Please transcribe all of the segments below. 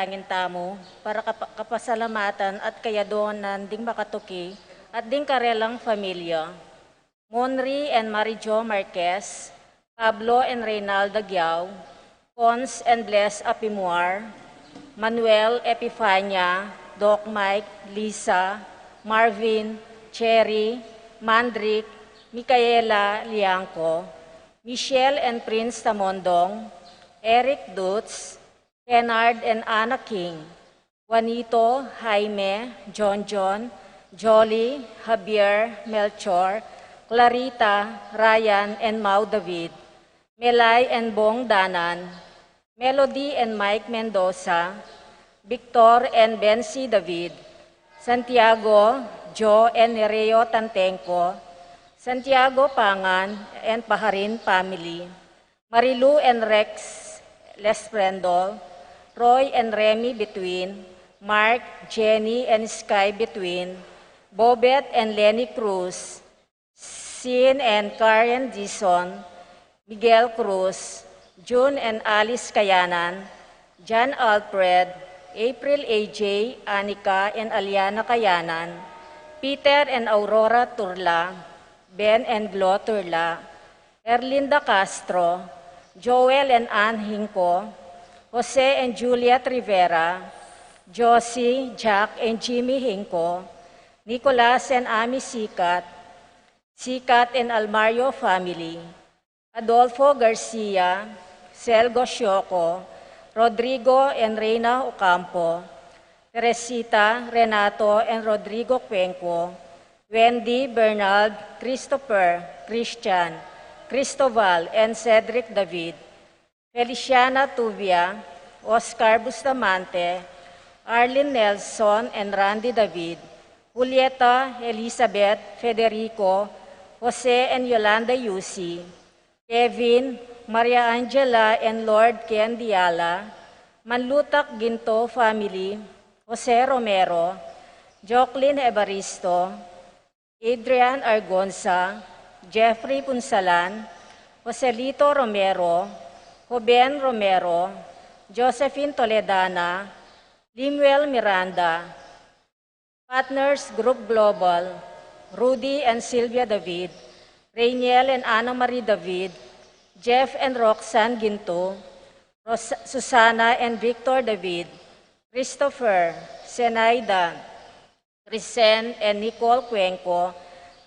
panalangin tamo para kapasalamatan at kayadonan ding makatuki at ding karelang pamilya. Monri and Marijo Marquez, Pablo and Reynaldo Giao, Cons and Bless Apimuar, Manuel Epifania, Doc Mike, Lisa, Marvin, Cherry, Mandrick, Micaela Liangco, Michelle and Prince Tamondong, Eric Dutz, Kennard and Anna King, Juanito, Jaime, John, Jolly, Javier, Melchor, Clarita, Ryan and Mau David, Melay and Bong Danan, Melody and Mike Mendoza, Victor and Bensi David, Santiago, Joe and Nereo Tantenco, Santiago Pangan and Paharin family, Marilu and Rex Lesprendol, Roy and Remy between, Mark, Jenny and Sky between, Bobet and Lenny Cruz, Sin and Karen Dison, Miguel Cruz, June and Alice Kayanan, John Alfred, April AJ, Anika and Aliana Kayanan, Peter and Aurora Turla, Ben and Glo Turla, Erlinda Castro, Joel and Ann Hinco, Jose and Juliet Rivera, Josie, Jack and Jimmy Hinco, Nicolas and Ami Sikat, Sikat and Almario family, Adolfo Garcia, Selgo Sioco, Rodrigo and Reina Ocampo, Teresita, Renato and Rodrigo Cuenco, Wendy, Bernard, Christopher, Christian, Cristoval and Cedric David, Feliciana Tuvia, Oscar Bustamante, Arlene Nelson and Randy David, Julieta, Elizabeth, Federico, Jose and Yolanda Yusi, Kevin, Maria Angela and Lord Ken Diala, Manlutak Ginto family, Jose Romero, Joclyn Evaristo, Adrian Argonza, Jeffrey Punsalan, Joselito Romero, Joben Romero, Josephine Toledana, Limuel Miranda, Partners Group Global, Rudy and Sylvia David, Rainiel and Anna Marie David, Jeff and Roxanne Ginto, Susana and Victor David, Christopher, Senaida, Risen and Nicole Cuenco,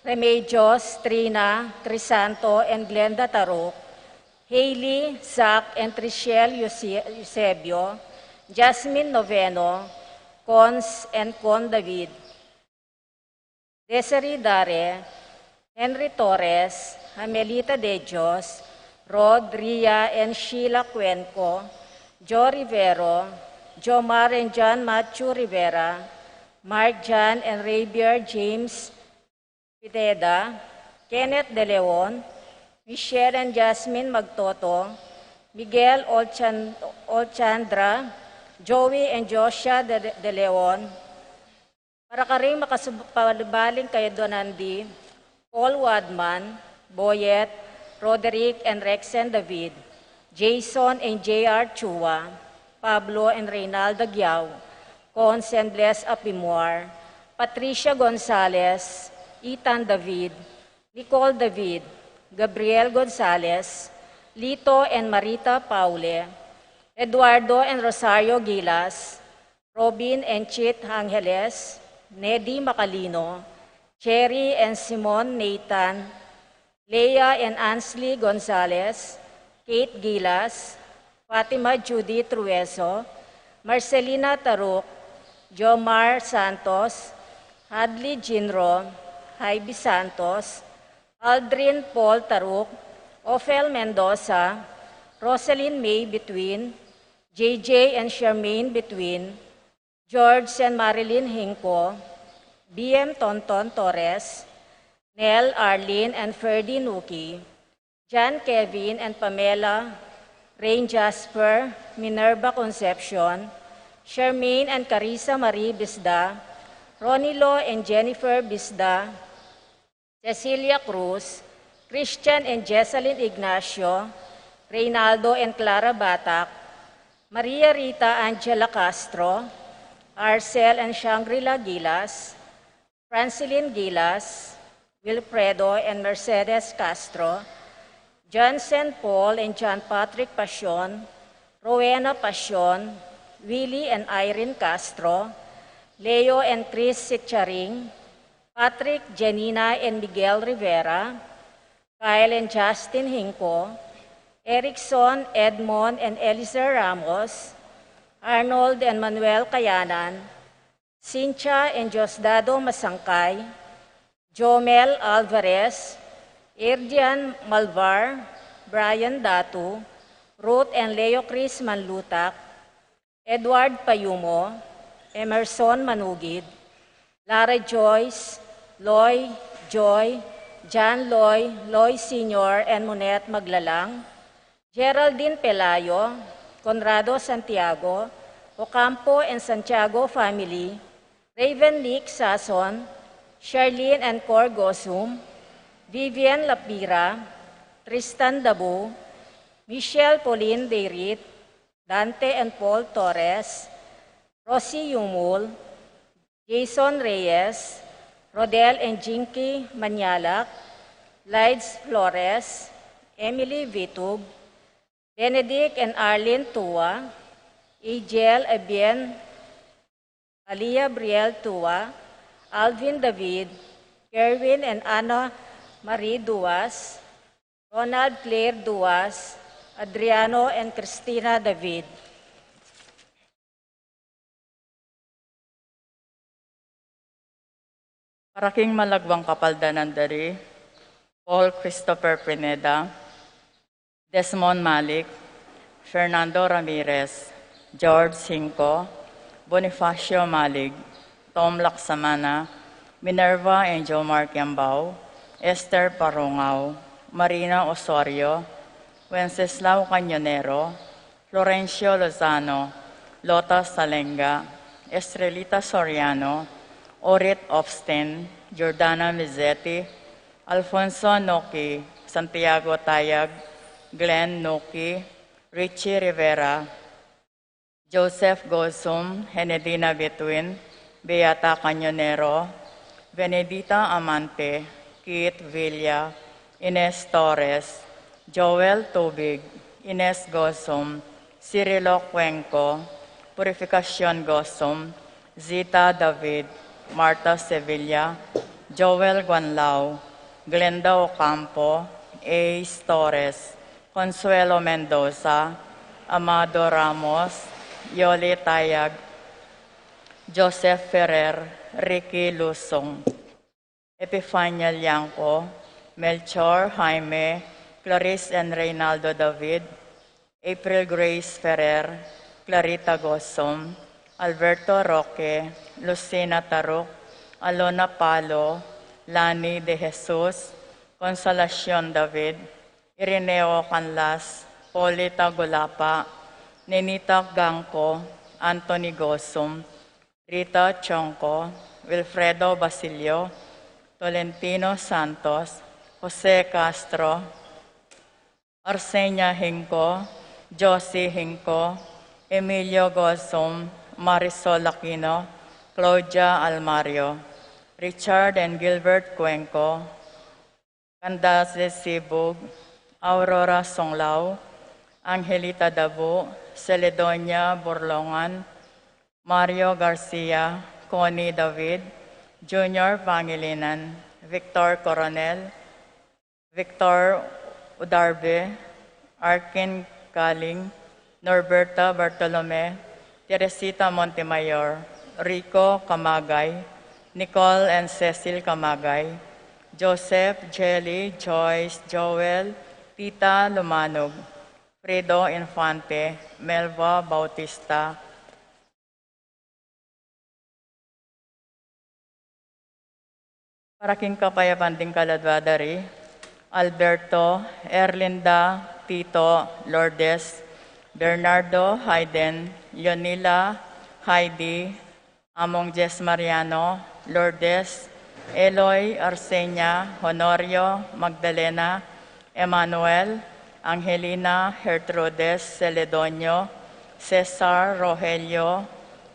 Remedios, Trina, Crisanto and Glenda Tarok, Hailey, Zach and Trishelle Eusebio, Jasmine Noveno, Cons and Con David, Desiree Dare, Henry Torres, Amelita De Dios, Rod, Ria and Sheila Cuenco, Joe Rivero, Jomar and John Matthew Rivera, Mark John and Rabier James Piteda, Kenneth De Leon, Michelle and Jasmine Magtoto, Miguel Olchandra, Joey and Joshua De Leon, para ka rin makasubaling kayo donandi, Paul Wadman, Boyet, Roderick and Rexen David, Jason and J.R. Chua, Pablo and Reynaldo Giao, Cons and Bless Apimuar, Patricia Gonzalez, Ethan David, Nicole David, Gabriel Gonzalez, Lito and Marita Paule, Eduardo and Rosario Gilas, Robin and Chit Angeles, Neddy Macalino, Cherry and Simon Nathan, Leah and Ansley Gonzalez, Kate Gilas, Fatima Judy Trueso, Marcelina Taruk, Jomar Santos, Hadley Jinro, Jaime Santos, Aldrin Paul Taruk, Ophel Mendoza, Rosalyn May Between, JJ and Charmaine Between, George and Marilyn Hinco, BM Tonton Torres, Nell, Arlene and Ferdy Nuki, John Kevin and Pamela, Rain Jasper, Minerva Concepcion, Charmaine and Carissa Marie Bisda, Ronilo and Jennifer Bisda, Cecilia Cruz, Christian and Jessalyn Ignacio, Reynaldo and Clara Batak, Maria Rita Angela Castro, Arcel and Shangri-La Gilas, Francilyn Gilas, Wilfredo and Mercedes Castro, John St. Paul and John Patrick Pasion, Rowena Pasion, Willie and Irene Castro, Leo and Chris Sitcharing, Patrick, Janina and Miguel Rivera, Kyle and Justin Hinco, Erickson, Edmond and Eliezer Ramos, Arnold and Manuel Kayanan, Cynthia and Diosdado Masangkay, Jomel Alvarez, Erdian Malvar, Brian Datu, Ruth and Leo Chris Manlutak, Edward Payumo, Emerson Manugid, Lara Joyce, Loy, Joy, John Loy, Loy Sr. and Monet Maglalang, Geraldine Pelayo, Conrado Santiago, Ocampo and Santiago family, Raven Nick Sason, Charlene and Cor Gosum, Vivian Lapira, Tristan Dabu, Michelle Pauline Deirit, Dante and Paul Torres, Rosie Yumul, Jason Reyes, Rodel and Jinky Manyalak, Lides Flores, Emily Vitug, Benedict and Arlene Tua, Agel Abien, Alia Briel Tua, Alvin David, Kerwin and Anna Marie Duas, Ronald Claire Duas, Adriano and Cristina David. Paraking malagwang kapaldanan dari, Paul Christopher Pineda, Desmond Malik, Fernando Ramirez, George Cinco, Bonifacio Malig, Tom Laksamana, Minerva and Jomar Kiambao, Esther Parongao, Marina Osorio, Wenceslao Cañonero, Florencio Lozano, Lota Salenga, Estrelita Soriano, Orit Ofsten, Jordana Mizzetti, Alfonso Noki, Santiago Tayag, Glenn Noki, Richie Rivera, Joseph Gosum, Henedina Betwin, Beata Cañonero, Benedita Amante, Keith Villa, Ines Torres, Joel Tubig, Ines Gosum, Cirilo Cuenco, Purificación Gosum, Zita David, Marta Sevilla, Joel Guanlao, Glenda Ocampo, Ace Torres, Consuelo Mendoza, Amado Ramos, Yoli Tayag, Joseph Ferrer, Ricky Lusong, Epifania Lianco, Melchor Jaime, Clarice and Reynaldo David, April Grace Ferrer, Clarita Gosum, Alberto Roque, Lucina Taruk, Alona Palo, Lani De Jesus, Consolacion David, Irineo Canlas, Polita Gulapa, Nenita Gangco, Anthony Gosum, Rita Chonco, Wilfredo Basilio, Tolentino Santos, Jose Castro, Arsenia Hinco, Josie Hinco, Emilio Gosum, Marisol Aquino, Claudia Almario, Richard and Gilbert Cuenco, Candace Sibug, Aurora Songlao, Angelita Dabu, Celedonia Borlongan, Mario Garcia, Connie David, Junior Pangilinan, Victor Coronel, Victor Udarbe, Arkin Kaling, Norberta Bartolome, Teresita Montemayor, Rico Camagay, Nicole and Cecil Camagay, Joseph, Jelly, Joyce, Joel, Tita Lumanog, Fredo Infante, Melva Bautista, Paraking Kapayapan ding Kaladwadari, Alberto, Erlinda, Tito, Lourdes, Bernardo, Hayden, Leonila, Heidi, Among Jess Mariano, Lourdes, Eloy, Arsenia, Honorio, Magdalena, Emmanuel, Angelina, Gertrudes, Celedonio, Cesar Rogelio,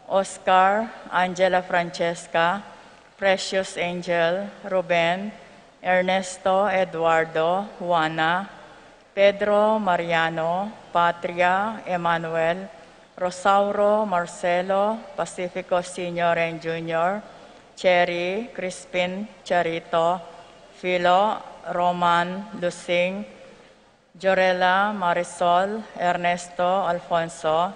Oscar Angela Francesca, Precious Angel Ruben, Ernesto Eduardo Juana, Pedro Mariano, Patria Emmanuel, Rosauro Marcelo Pacifico Sr. and Jr., Cherry Crispin Charito, Philo Roman Lusing, Jorela Marisol Ernesto Alfonso,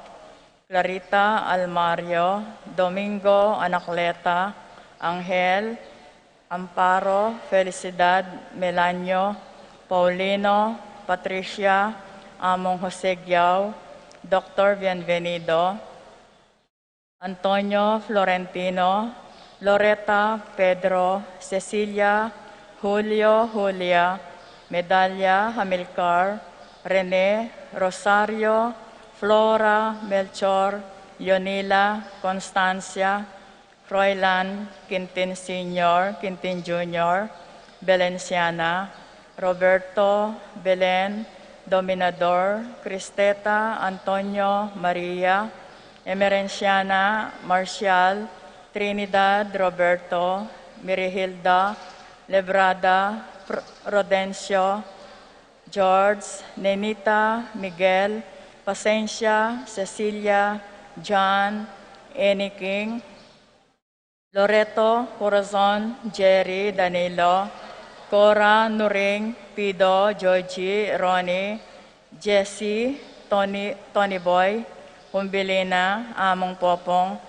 Clarita Almario, Domingo Anacleta, Angel Amparo Felicidad Melanio, Paulino Patricia Among Jose Giao, Dr. Bienvenido, Antonio Florentino, Loretta Pedro, Cecilia Julio Julia, Medalla Hamilcar, Rene Rosario, Flora Melchor, Yonila Constancia, Froilan Quintin Sr., Quintin Jr., Belenciana, Roberto Belen, Dominador, Cristeta Antonio Maria, Emerenciana Marcial, Trinidad Roberto, Mirihilda, Lebrada, Rodencio, George, Nenita, Miguel, Pasencia, Cecilia, John, Annie King, Loreto, Corazon, Jerry, Danilo, Cora, Nuring, Pido, Georgie, Ronnie, Jesse, Tony Boy, Humbilina, Among Popong,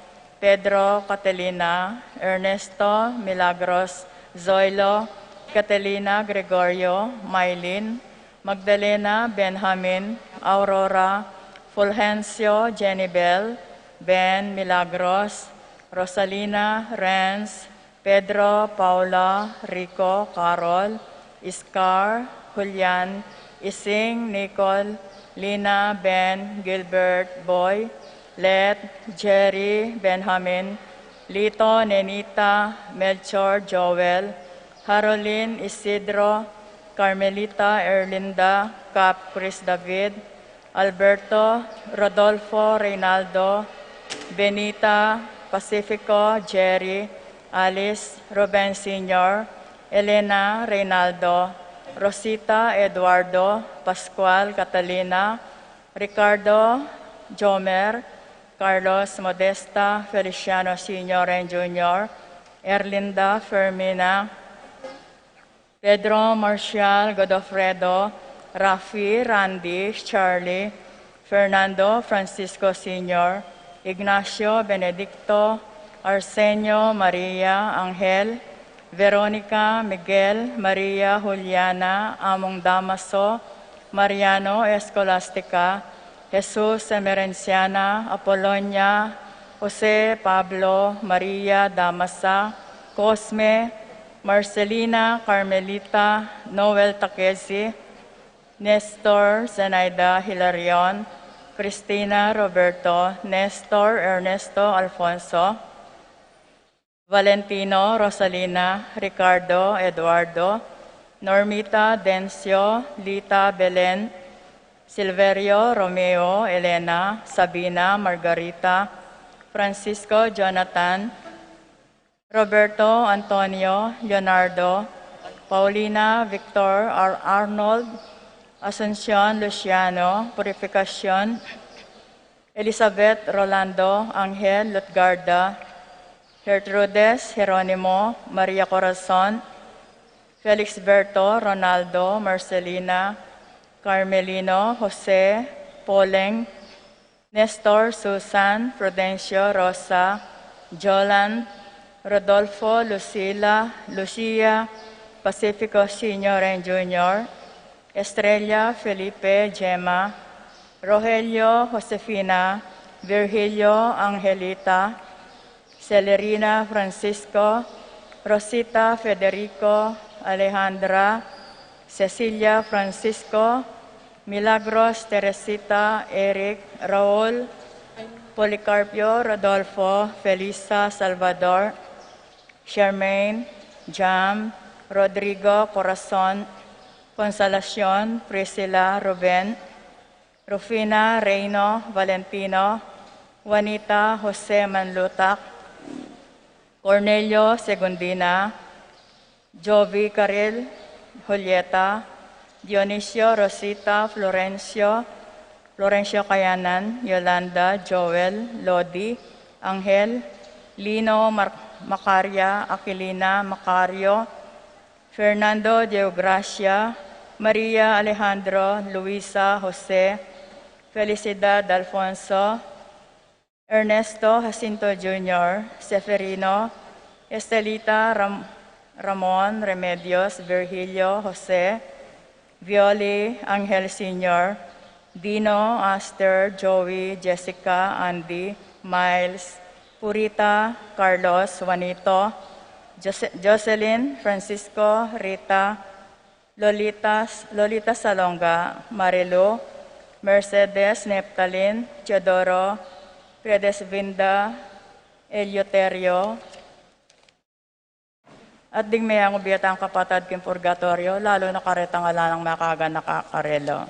Pedro, Catalina, Ernesto, Milagros, Zoilo, Catalina, Gregorio, Mylene, Magdalena, Benjamin, Aurora, Fulgencio, Jenibel, Ben, Milagros, Rosalina, Renz, Pedro, Paula, Rico, Carol, Iskar, Julian, Ising, Nicole, Lina, Ben, Gilbert, Boy, Let, Jerry, Benjamin, Lito, Nenita, Melchor, Joel, Haroline, Isidro, Carmelita, Erlinda, Cap, Chris David, Alberto, Rodolfo, Reynaldo, Benita, Pacifico, Jerry, Alice, Ruben Sr., Elena, Reynaldo, Rosita, Eduardo, Pascual, Catalina, Ricardo, Jomer, Carlos, Modesta, Feliciano Sr. and Jr., Erlinda, Fermina, Pedro, Marcial, Godofredo, Rafi, Randy, Charlie, Fernando, Francisco Sr., Ignacio, Benedicto, Arsenio, Maria, Angel, Veronica, Miguel, Maria, Juliana, Among Damaso, Mariano, Escolastica, Jesus, Emerenciana, Apolonia, Jose, Pablo, Maria, Damasa, Cosme, Marcelina, Carmelita, Noel Takezi, Nestor, Zenaida, Hilarion, Cristina, Roberto, Nestor, Ernesto, Alfonso, Valentino, Rosalina, Ricardo, Eduardo, Normita, Dencio, Lita, Belen, Silverio, Romeo, Elena, Sabina, Margarita, Francisco, Jonathan, Roberto, Antonio, Leonardo, Paulina, Victor, Arnold, Asuncion, Luciano, Purificacion, Elizabeth, Rolando, Angel, Lutgarda, Gertrudes, Jeronimo, Maria Corazon, Felix Berto, Ronaldo, Marcelina, Carmelino, Jose, Poleng, Nestor, Susan, Prudencio, Rosa, Jolan, Rodolfo, Lucila, Lucia, Pacifico Sr. and Jr., Estrella, Felipe, Gemma, Rogelio, Josefina, Virgilio, Angelita, Celerina, Francisco, Rosita, Federico, Alejandra, Cecilia, Francisco, Milagros, Teresita, Eric, Raul, Policarpio, Rodolfo, Felisa, Salvador, Charmaine, Jam, Rodrigo, Corazon, Consolacion, Priscilla, Ruben, Rufina Reino Valentino, Juanita Jose Manlutac, Cornelio Segundina, Jovi Caril Julieta, Dionisio Rosita Florencio Cayanan, Yolanda Joel Lodi, Angel, Lino Macaria, Aquilina Macario, Fernando Deogracia, Maria Alejandro, Luisa Jose, Felicidad Alfonso, Ernesto Jacinto Jr., Seferino, Estelita Ramon Remedios, Virgilio Jose, Violi Angel Sr., Dino, Aster, Joey, Jessica, Andy, Miles, Purita, Carlos, Juanito, Jocelyn, Francisco, Rita, Lolita Salonga, Marilu, Mercedes, Neptalin, Teodoro, Credesvinda, Eleuterio, at digmayang ubiyatang kapatad kin purgatorio, lalo na karetang alanang makaga nakakarelo.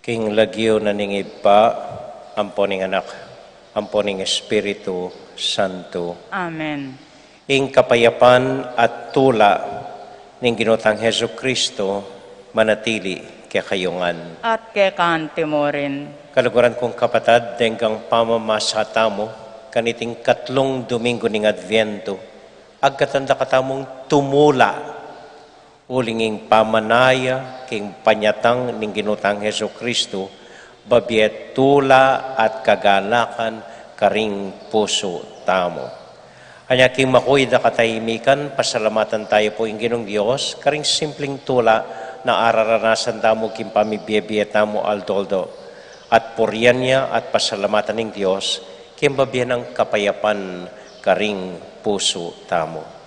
King lagyo na ningib pa, amponing anak, amponing Espiritu Santo. Amen. Ing kapayapan at tula ning ginotang Hesu Kristo manatili kay kayungan. At kekanti mo rin. Kaluguran kong kapatad, denggang pamamasata mo, kaniting katlong Domingo ning Adviento, agkatanda katamong tumula, ulinging pamanaya, king panyatang ning ginutang Hesu Kristo, babiet tula at kagalakan karing puso tamo. Anya king makuy da katahimikan, pasalamatan tayo po ing Ginong Dios, karing simpleng tula na araranasan tamo king pamibiyebiyet tamo aldoldo. At puriyan niya at pasalamatan ng Diyos, kimbabiyan ng kapayapan karing puso tamo.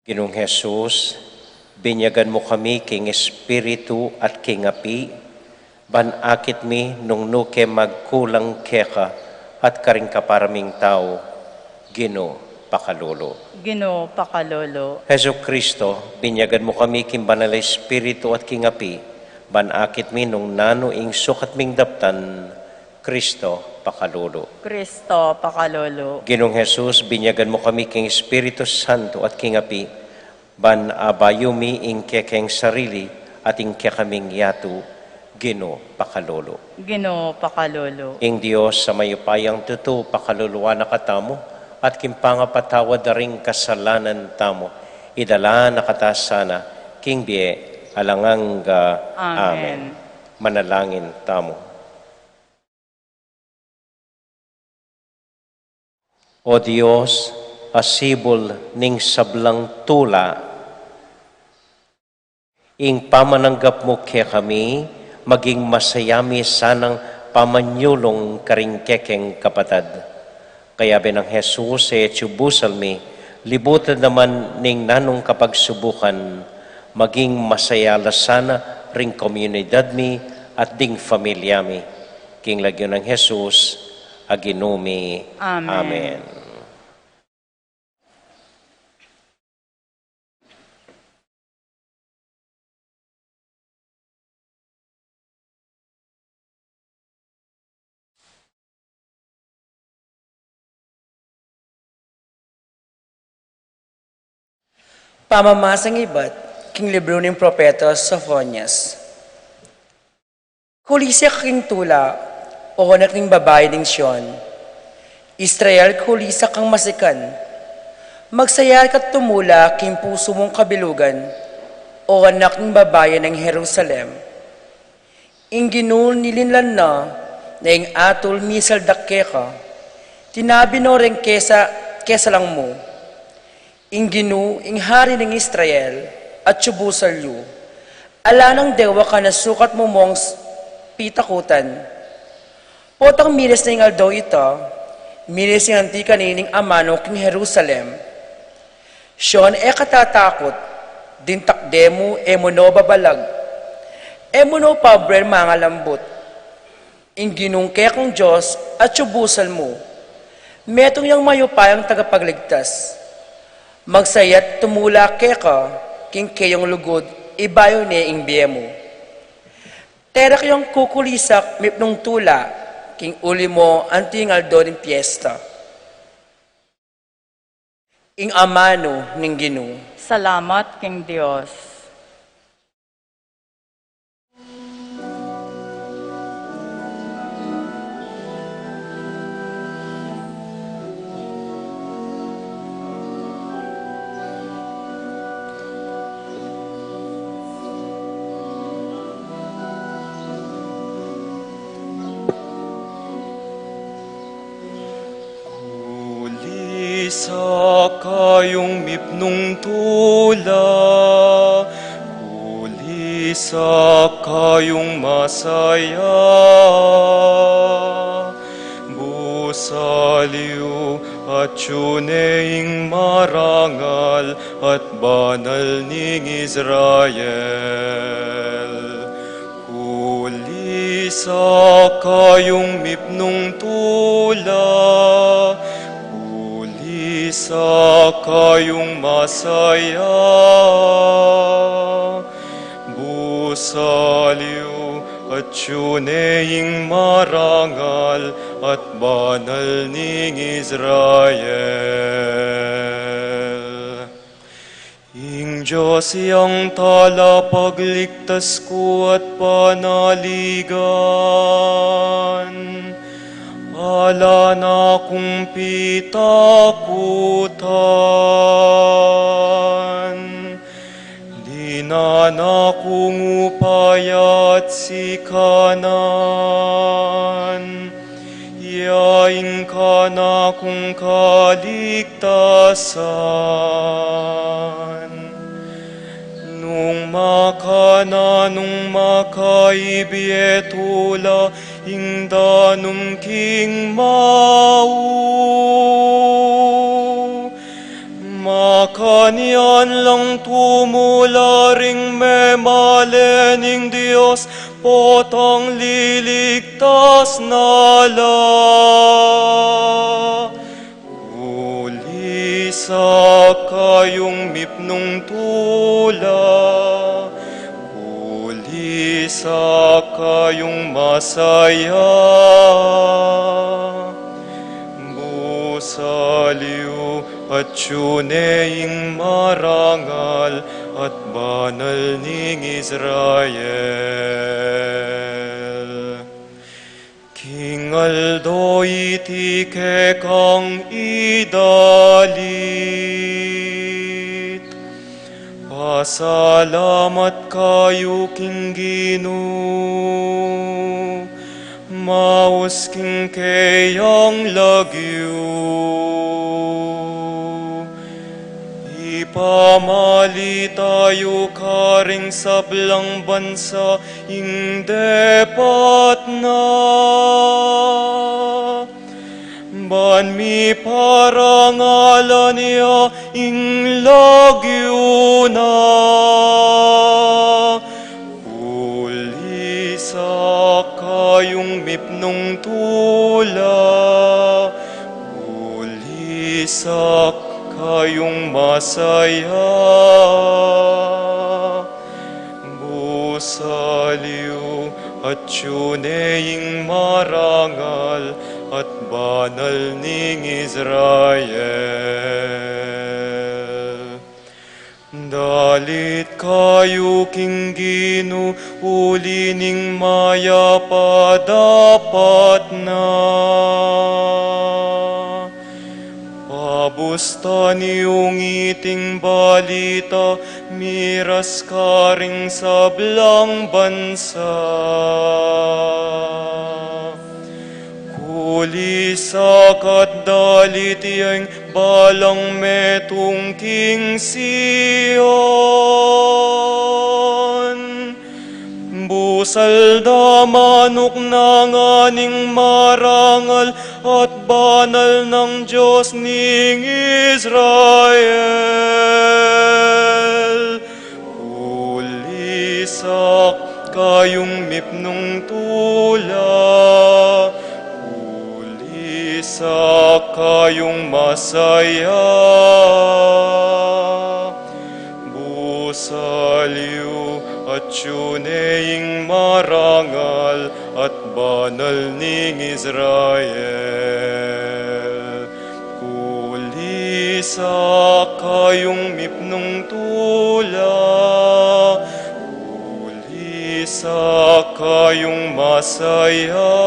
Ginong Jesus, binyagan mo kami king Espiritu at king api, banakit mi nung nuke magkulang keka at karing kaparaming tao, Gino pakalolo. Ginoo pakalolo. Heso Kristo, binyagan mo kami king banal na Espiritu at king api, banakit mi nung nano ing sukat ming daptan, Kristo pakalolo. Kristo pakalolo. Ginong Jesus, binyagan mo kami king Espiritu Santo at king api, ban abayumi ing kekeng sarili at ing kekaming yatu, Gino pakalolo. Ginoo pakalolo. Ing Diyos sa mayupayang tuto pakaluluwa na katamo at kimpangapatawad na ring kasalanan tamo, idala na katasana, king biye alanganga. Amen. Manalangin tamo. O Diyos, asibol ning sablang tula, ing pamananggap mo kaya kami, maging masayami sanang pamanyulong karing kekeng kapatad. Kaya binang Jesus e chubusalmi, libutan naman ning nanong kapagsubukan, maging masayala sana ring komunidad mi at ding familia mi. King lagyo ng Jesus, aginumi. Amen. Amen. Pamamasang iba't king libro ng propeta Sophonias. Kulisi king tula, o anak ng babae ng Sion. Israel, kulisa kang masikan. Magsaya ka't tumula king puso mong kabilugan, o anak ng babae ng Jerusalem. Inginul nilinlan na ing atol misal dakkeka, tinabi no rin kesa lang mo. Inginu, ing hari ng Israel, at subusalyo, ala ng dewa ka na sukat mo mong pitakutan. Potang milis na ing aldaw ito, milis ng anti kanining amano king Jerusalem. Siyon e katatakot, din takdemo e mono babalag, e mono pabrer mga lambot. Inginung kaya kong Diyos at subusal mo, metong yung mayupayang tagapagligtas. Magsayat tumula keka, king kayong lugod, ibayo ni ing biye mo. Terak yung kukulisak, mipnong tula, king uli mo, antingal do ng piyesta. Ing amano ning Ginoo. Salamat king Dios. Isa kayong mipnong tula, kulisa kayong masaya, busaliw at yuneing marangal at banal ning Israel. sa kayong mipnong tula, huli sa kayong masaya, busaliw at yuneing marangal at banal ning Israel. Ing Diyos iyang tala pagligtas ko at panaligan, ala na kong pitakutan, di na kong upayat si kanan, yain ka na kong kaligtasan. Nung makaibietula, ingdanum king mau, makanian lang tumularing memalening Diyos, potang liligtas nala. Huli sa kayong mipnong tula, huli sa kayong masaya, busaliw at yuneing marangal at banal ning Israel. Kingaldo iti kekang idalit, pasalamat kayo king Ginoo, maus king kayang lagyo. Ipamali tayo karing sablang bansa, ing depat na. Ban mi parangalan niya, ing lagyo na. Huli sa kayong mipnong tula, huli sa kayong masaya, busaliw at yuneing marangal at banal ning Israel. Dalit kayo king Ginoo, uli ning mayapa dapat na. Pabusta niyong iting balita, miras karing sablang bansa. Kuli sa katdalit iyang balang metong king Sion. Busal da manok na nganing marangal at banal ng Diyos ning Israel. Huli sa kayong mipnong tula, huli sa kayong masaya, busaliw at yuneing marangal at banal ning Israel. Kuli sa kayong mipnong tula, kuli sa kayong masaya,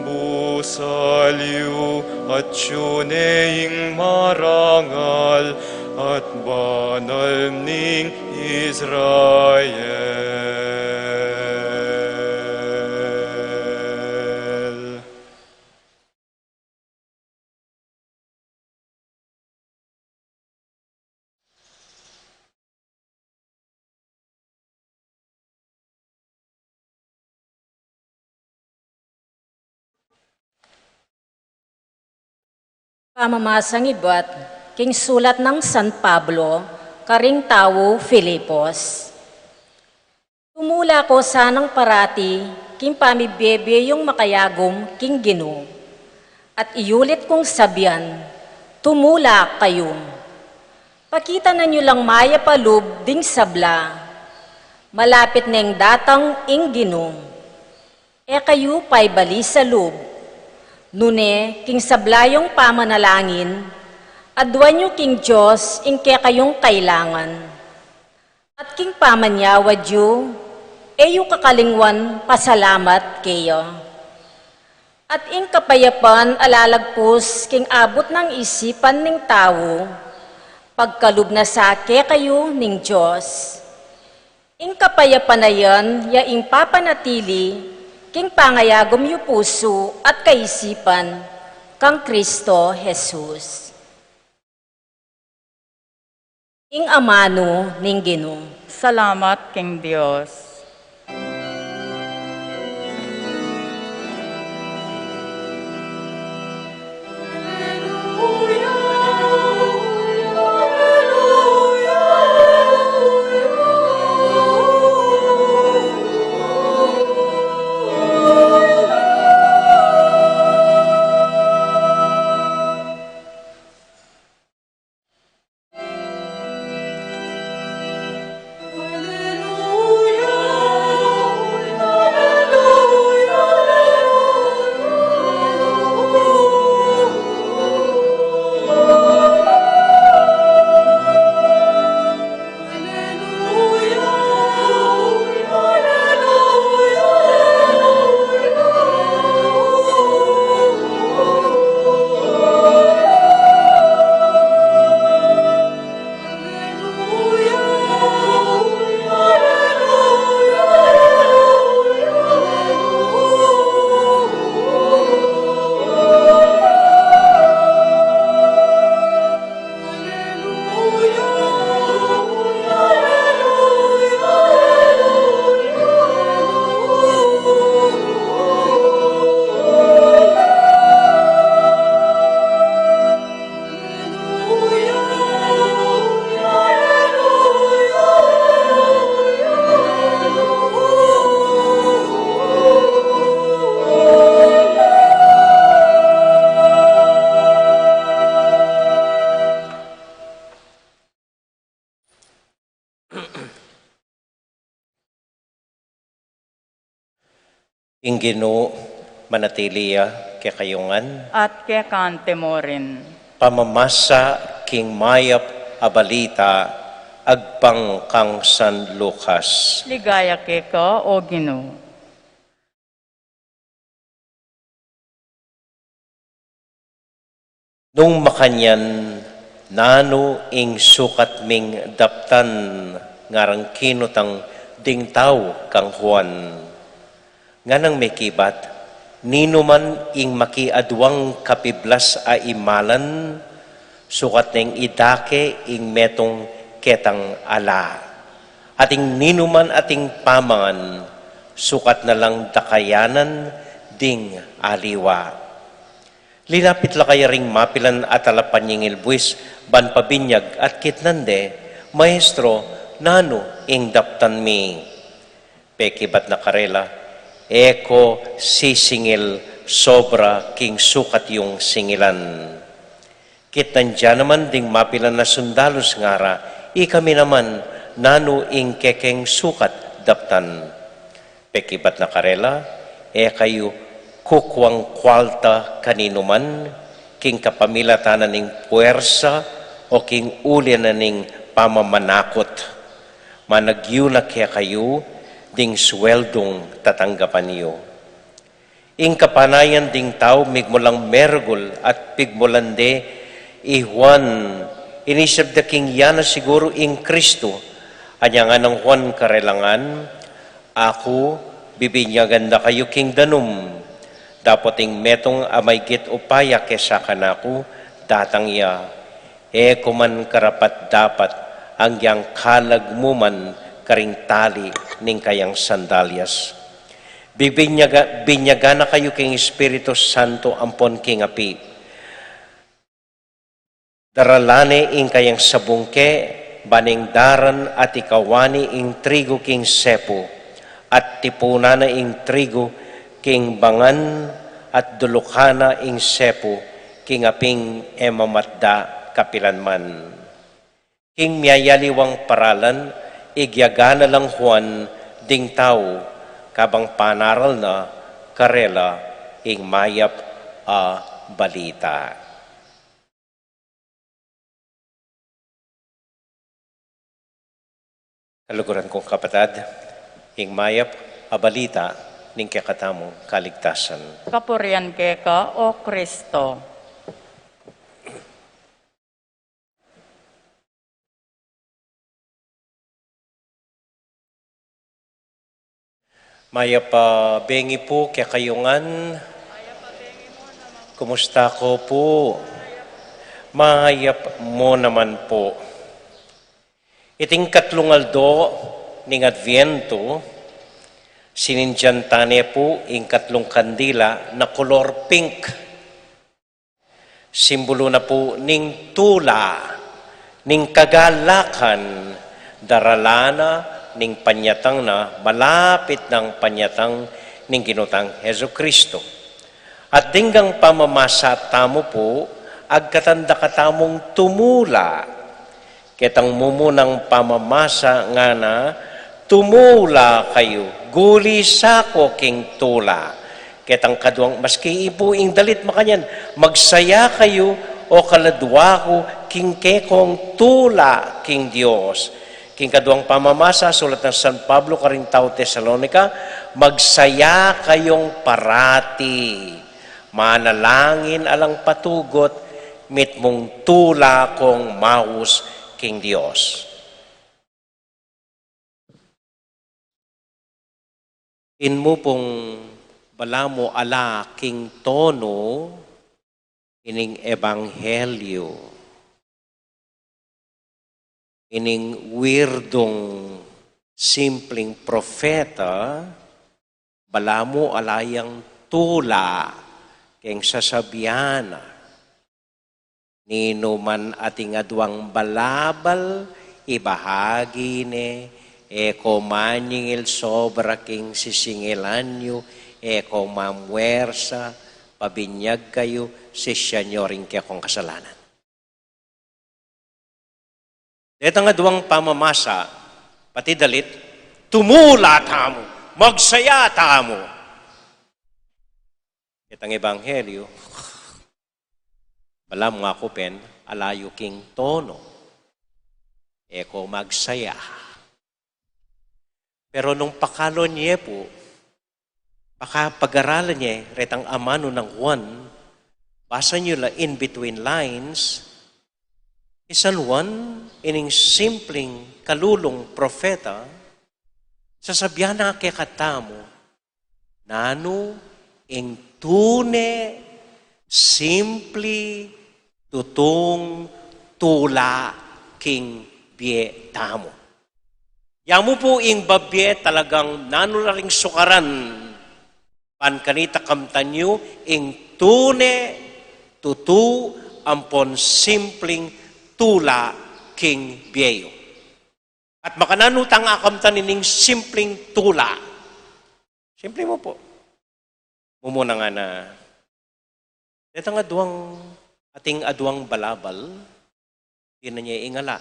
busaliw at yuneing marangal at banal ning Israel. Pamamasang ibat, king sulat ng San Pablo, karing tawo Filipos. Tumula ko sanang parati, king pamibebe yung makayagom king Ginoo. At iulit kong sabihan, tumula kayo. Pakita na nyo lang maya palub ding sabla. Malapit na yung datang ing Ginoo. E kayo pa'y bali sa loob. Nune, king sablayong pamanalangin, adwan nyo king Diyos ing kayong kailangan. At king pamanyawad yu, eyo kakalingwan pasalamat kayo. At ing kapayapan alalagpos king abot ng isipan ning tao, pagkalub na sake kayo ning Diyos. Ing kapayapan na yan, ya ing papanatili, king pangayagom yu puso at kaisipan, kang Kristo Jesus. Ing amano ning Ginoo. Salamat king Dios. Ing Ginoo, manatiliya kayungan, At kekante mo rin. pamamasa king mayap abalita, agpang kang San Lucas. Ligaya keka o Ginoo. Nung makanyan, nano ing sukat ming daptan, ngarang kinutang ding tao kang Juan. Nganang may kibat, nino man ing makiadwang kapiblas a imalan, sukat ning idake ing metong ketang ala. Ating nino man ating pamangan, sukat na lang dakayanan ding aliwa. Linapit la kaya ring mapilan at alapan yung ilbuis, ban pabinyag at kitnande, Maestro, nano ing daptan mi. Pekibat na karela, eko sisingil sobra king sukat yung singilan. Kitnan dyan naman ding mapilan na sundalos ngara, ikami naman nano ing kekeng sukat daptan. Pekibat na karela, kayo kukwang kwalta kanino man, king kapamilatanan ning puwersa o king ulyan na ning pamamanakot. Managyula kaya kayo, ding sweldong tatanggapan niyo. Ing kapanayan ding tao, migmulang mergol at pigmulande, Juan, inisip da king yana siguro ing Kristo, anya nga ng Juan karelangan, ako, bibinyagan na kayo king danum, dapat ing metong amaygit upaya kesa kanako, datang ya, kuman karapat dapat, ang yang kalagmuman karing tali ning kayang sandalyas. Binyaga na kayo king Espiritu Santo ampon king api. Daralane ing kayang sabungke, baning daran at ikawani ing trigo king sepo. at tipuna na ing trigo, king bangan at dulukana ing sepo, king aping emamatda kapilanman. King miyayaliwang paralan, igyagana lang Juan, ding tao, kabang panaral na karela, ing mayap a balita. Kaluguran kong kapatid, ing mayap a balita ning kakatamong kaligtasan. Kapurian keka, O Kristo. Mayap a bengi po kaya kayungan. Kumusta ko po? Mayap mo naman po. Iting katlungaldo ning Adviento, sinindyantane po ing katlong kandila na kolor pink. Simbolo na po ning tula, ning kagalakan, daralana, ning panyatang na malapit ng panyatang ning ginutang Hesu Kristo. At dinggang pamamasa tamo po, agkatanda katamong tumula. Ketang mumunang pamamasa nga na, tumula kayo, guli sako king tula. Ketang kaduang, maski ibuing dalit makanyan, magsaya kayo o kaladwa ko, king kekong tula king Diyos. King kaduang pamamasa, sulat ng San Pablo, Karintao, Tesalonica, magsaya kayong parati. Manalangin alang patugot, mit mong tula kong maus king Dios. In mo pong balamo ala king tono, ining ebanghelyo, ining weirdong simpleng propeta, balamo alayang tula, keng sasabiana, nino man ating adwang balabal, ibahagi ne, eko maningil sobra king sisingilanyo, eko mamwersa, pabinyag kayo, sisyanyoring kaya kong kasalanan. Dito nga duwang pamamasa, pati dalit, tumula tamo, magsaya tamo. Itang ebanghelyo, balam nga kupen, alayo king tono, eko magsaya. Pero nung pakalon niya po, pag-aralan niya, retang amano ng Juan, basa niyo la in between lines, isan Juan, ining simpleng kalulong propeta, sasabihan na kay katamo, nano ing tune, simpli, tutong, tula, king bie tamo. Yamu po ing babye talagang nano na ring sukaran, pankanita kamtanyo, ing tune, tutu, ampon simpleng tula, king bieyo. At makananutang akamtan nining simpleng tula. Simple mo po. Mumuna nga na, ito nga ating aduang balabal, di na niya ingala.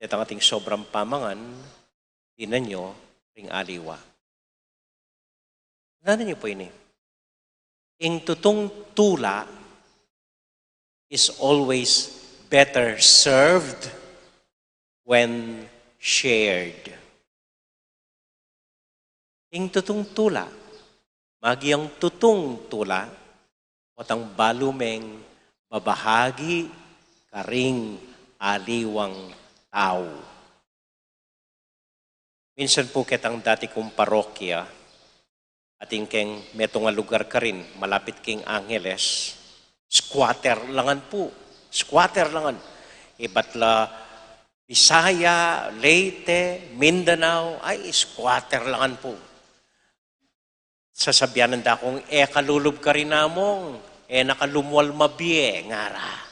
Ito nga ating sobrang pamangan, di na niyo ring aliwa. Nana niyo po ini? Ing tutong tula is always better served when shared. Ing tutong tula, magiyang tutong tula, otang balumeng babahagi karing aliwang tao. Minsan po kitang dati kong parokya, ating keng metong lugar ka rin, malapit king Angeles, squatter langan po. Squatter langan. Ibatla, Bisaya, Leyte, Mindanao, ay squatter langan po. Sasabihanan da kong, kalulub ka rin namong, nakalumwal mabie, ngara.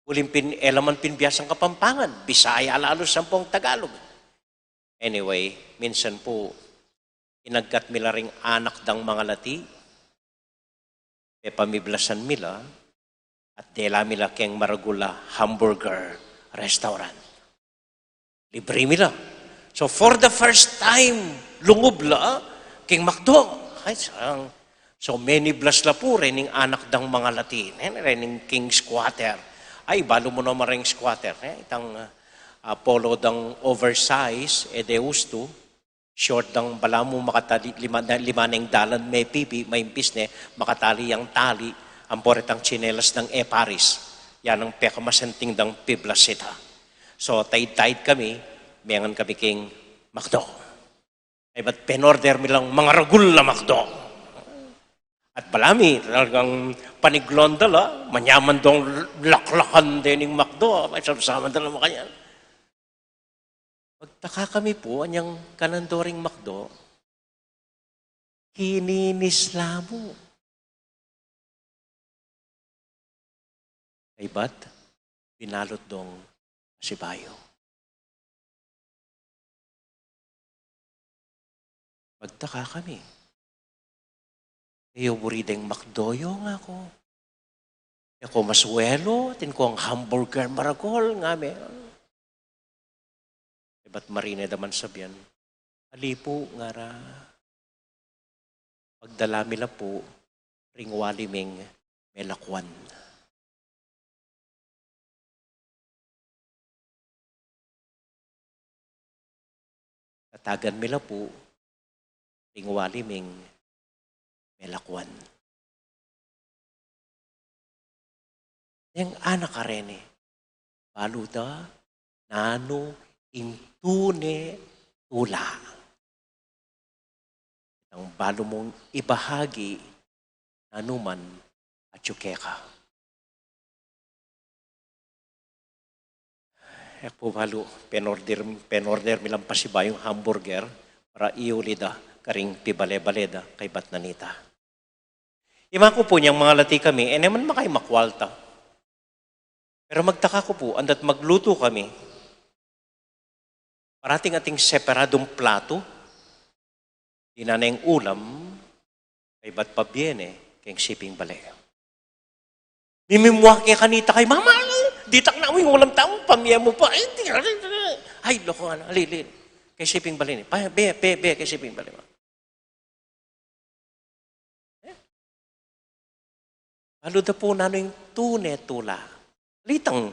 Ulimpin, elaman pinbiyasang Kapampangan, Bisaya lalo sampung Tagalog. Anyway, minsan po, inagkat mila ring anak dang mga lati, e pamiblasan mila, at dela mila keng maragula hamburger restaurant. Libre mila. So for the first time, lungubla, keng McDo. Ay, sarang. So many blas la po, rening anak dang mga lati, rening king squatter. Ay, balo mo naman ring squatter. Itang polo dang oversize, edeusto, short dang bala mo makatali, lima neng dalan, may pipi, may pisne, makatali ang tali, ang poretang chinelas ng Paris. Yan ang pekamasanting dang piblasita. So, taid-taid kami, mayangan kami king McDo. Ay, ba't penorder mi lang mga ragul na McDo? At balami, talagang paniglondala, manyaman dong laklakan din ng McDo. May sabasaman dala mo kanya. Magtaka kami po, anyang kanandoring McDo, kininisla mo. Ay ba't binalot dong sibayo? Magtaka kami. Iyo burideng McDoyo nga ako. Ako maswelo, tin ko ang hamburger maragol nga me. Ba't marine daman sabyan? Alipo nga ra. Pagdala mila po, ringwaliming melakwan. Tatagan mila po, ringwaliming melakwan. Yang anak ka rin baluta, nano, intune, tula. Ang balo mong ibahagi, nanuman, at yukeka. Po balo, penorder milang pasiba yung hamburger para iulida karing pibale-baleda kay Batnanita. Ima ko po niyang mga lati kami, naman makay makwalta. Pero magtaka ko po, andat magluto kami, parating ating separadong plato, di na yung ulam, kay ba't pabiene, kayong siping bale. Mimimwa kaya kanita kay mama, di tak na yung ulam taong, pamiyah mo pa, ay, loko nga na, alilin, kay siping bale ni, be, kay siping bale mo. Aluda po na yung tune-tula. Litang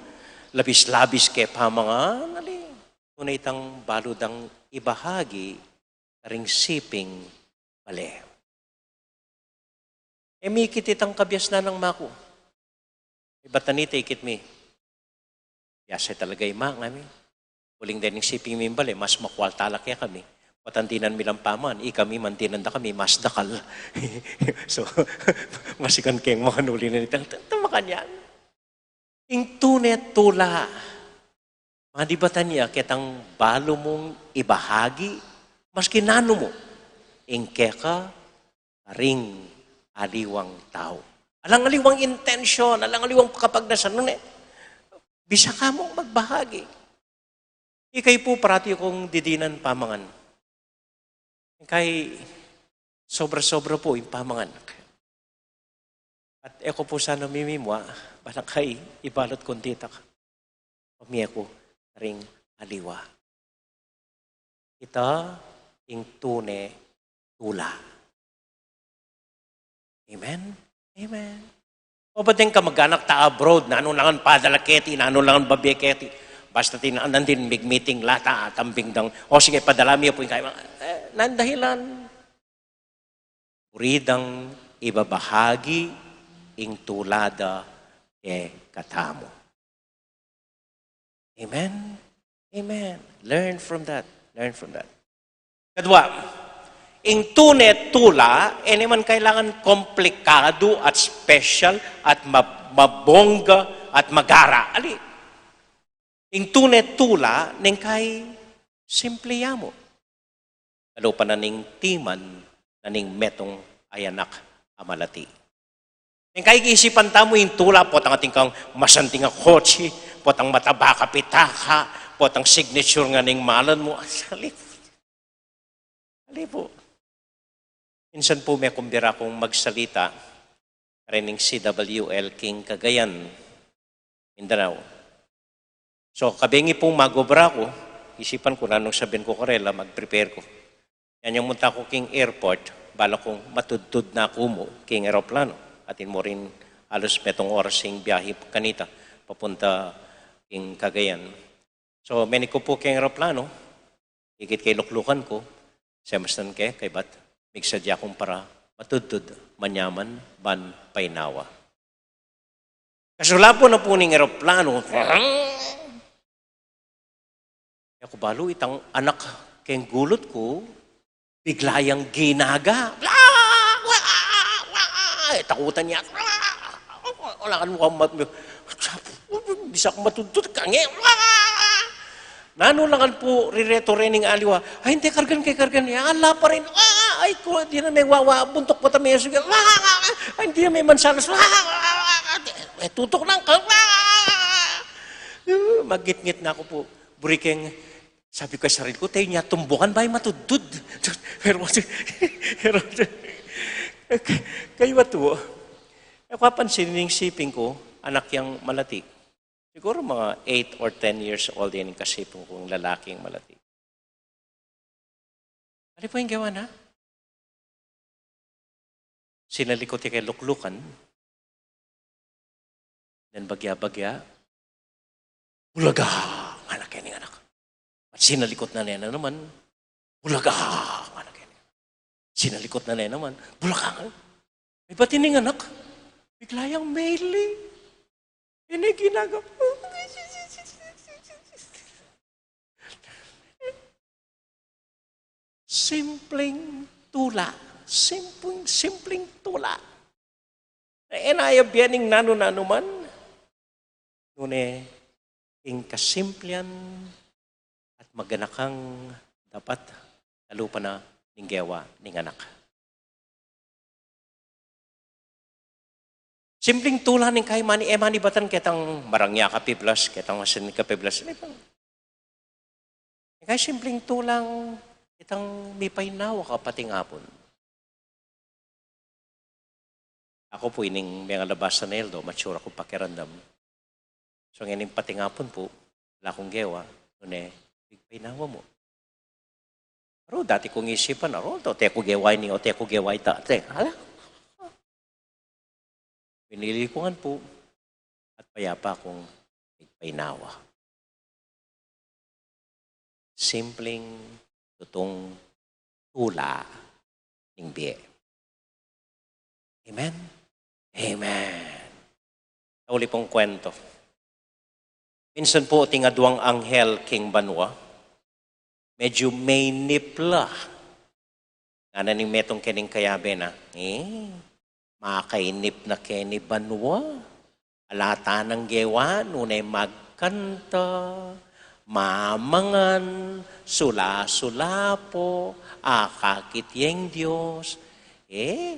labis-labis kay pa mga, tunay itang baludang ibahagi ring siping bale. Mikit itang kabyas na ng mako. Batanita ikit mi. Yasay talaga ima nga mi. Uling din yung siping mi bale, mas makwal talak ya kami. Patantinan milang paman, ikami mantinan da kami, mas dakal. So, masikan kayong makanuli na nitang, tamakan yan. Ing tune-tula. Madibatan niya, kitang balo mong ibahagi, maski nano mo, ing keka, ring aliwang tao. Alang aliwang intensyon, alang aliwang kapagdasan, bisa ka mong magbahagi. Ikay po parati kong didinan pamangan. Kay sobra-sobra po yung pamangan. At eko po sana mimimwa, balang kay ibalot kong titak. Pamiya ko ring aliwa. Ita ing tune tula. Amen? Amen. O ba din ka mag-anak ta abroad, na ano langan padalaketi, na ano langan babeketi, basta tinaanan din meeting lata, tambing dang, o sige, padalami po yung kayo. Nandahilan. Uridang ibabahagi ing tulada katamo. Amen? Amen. Learn from that. Learn from that. Kadwa, ing tune-tula, naman kailangan komplikado at special at mabongga at magara. Ali, ing tune-tula, ning kay simple yamo. Lalo pa na ning timan, na ning metong ayanak amalati. Ning kay isipan tamo yung tula, potang ating kang masanting ang kotse, potang mataba ka pitaka, potang signature nga ning malan mo. Salip. Salip po. Minsan po may kumbira kong magsalita, rining CWL King Cagayan, Mindanao. So, kabingi pong magobra ko, isipan ko na nung sabihin ko karela, mag-prepare ko. Yan yung munta ko King Airport, bala kong matudtud na ako mo, King Aeroplano. Atin mo rin alos metong oras yung biyahe kanita, papunta King Cagayan. So, meni ko po King Aeroplano, higit kay luklukan ko, semastan kay bat, migsadya kong para matudtud, manyaman, ban, painawa. Kasula po na po ng aeroplano, ako balo, itang anak keng gulot ko, biglayang ginaga. Takutan niya. Wala ka mukhang bisa ko matudtod kange. Nano lang po, rireto rening aliwa. Ay, hindi, kargan niya. Ala pa rin. Ay, ko, hindi na may wawa. Buntok pa tayo. Ay, hindi na may mansanas. Tutok lang ka. Magit-ngit na ako po. Burikeng, sabi ko sa sarili ko, tayo niya, tumbukan ba yung matudud? Pero, kayo ba ito? Napapansin yung siping ko, anak yung malati. Siguro mga 8 or 10 years old yan yung kasipong kong lalaking malati. Ano po yung gawa na? Sinalikot yung kay luklukan. Then bagya-bagya. Bulaga! Anak yan yung anak. At sinalikot na niya naman. Bulaga! Anak yan. Sinalikot na niya naman. Bulaga! May ba't yung anak? Biglayang mailing. Ini ginagawa. Simpleng tula. Simpleng tula. Enaya biyaning nano-nano man. Nune, ing kasimplian at maganakang dapat nalupa na ninggewa ning anak. Simpleng tula ning kay mani emani batan ketang marangya ka piblas, ketang masin ka piblas. Kay simpleng tulang kitang mipay nawa ka pating hapon. Ako po ining mga labas na Neldo, mature ako pakiramdam. So ngayon pating hapon po, wala akong gewa, nune, mipay nawa mo. Pero dati kong isipan, to te ko geway ni o te ko geway ta. Hala? Pinilikuhan po at payapa akong nagpainawa. Simpleng tutong tula ng biye. Amen? Amen. Uli pong kwento. Minsan po tingaduang anghel King Banwa, medyo may nipla. Nga na ning metong kening kayabe na, makainip na keni Banwa. Alata ng gewa, nunay magkanta, mamangan, sula-sula po, akakit yung Diyos.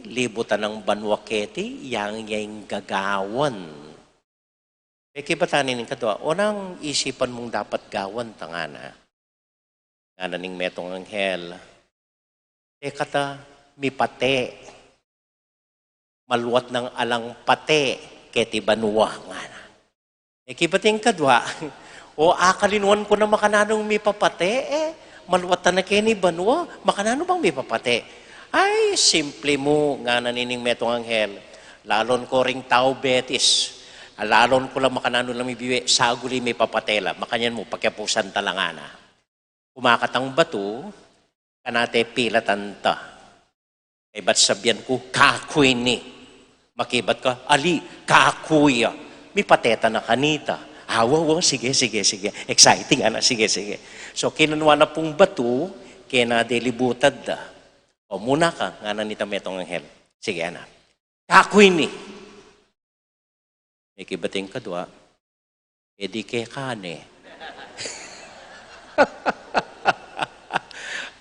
Libutan ng Banwa keti, yang gagawan. Kibatanin ng kadwa, unang isipan mong dapat gawan tangana. Nga na ning metong anghel, kata, mipate. Maluwat ng alang pate, keti Banwa nga na. Kibating kadwa, o akalinuan ko na makananong may papate, maluwat na keni Banwa, makanano bang may papate? Ay, simple mo nga nanining metong anghel, lalon ko ring tao betis, lalon ko lang makanano lang may biwi, saguli may papatela, makanyan mo, pagkapusan talangana. Kumakatang bato, kanate pilatanta. Ay ba't sabihan ko, kakuin ni. Makibat ka, ali, kakuya. May pateta na kanita. Wow, sige. Exciting, ana, sige. So, kinunuwa na pong bato, kina delibutad da. O, muna ka, nga na nita metong anghel. Sige, ana. Kakuy ni. Ikibating kadwa, edi ke kane.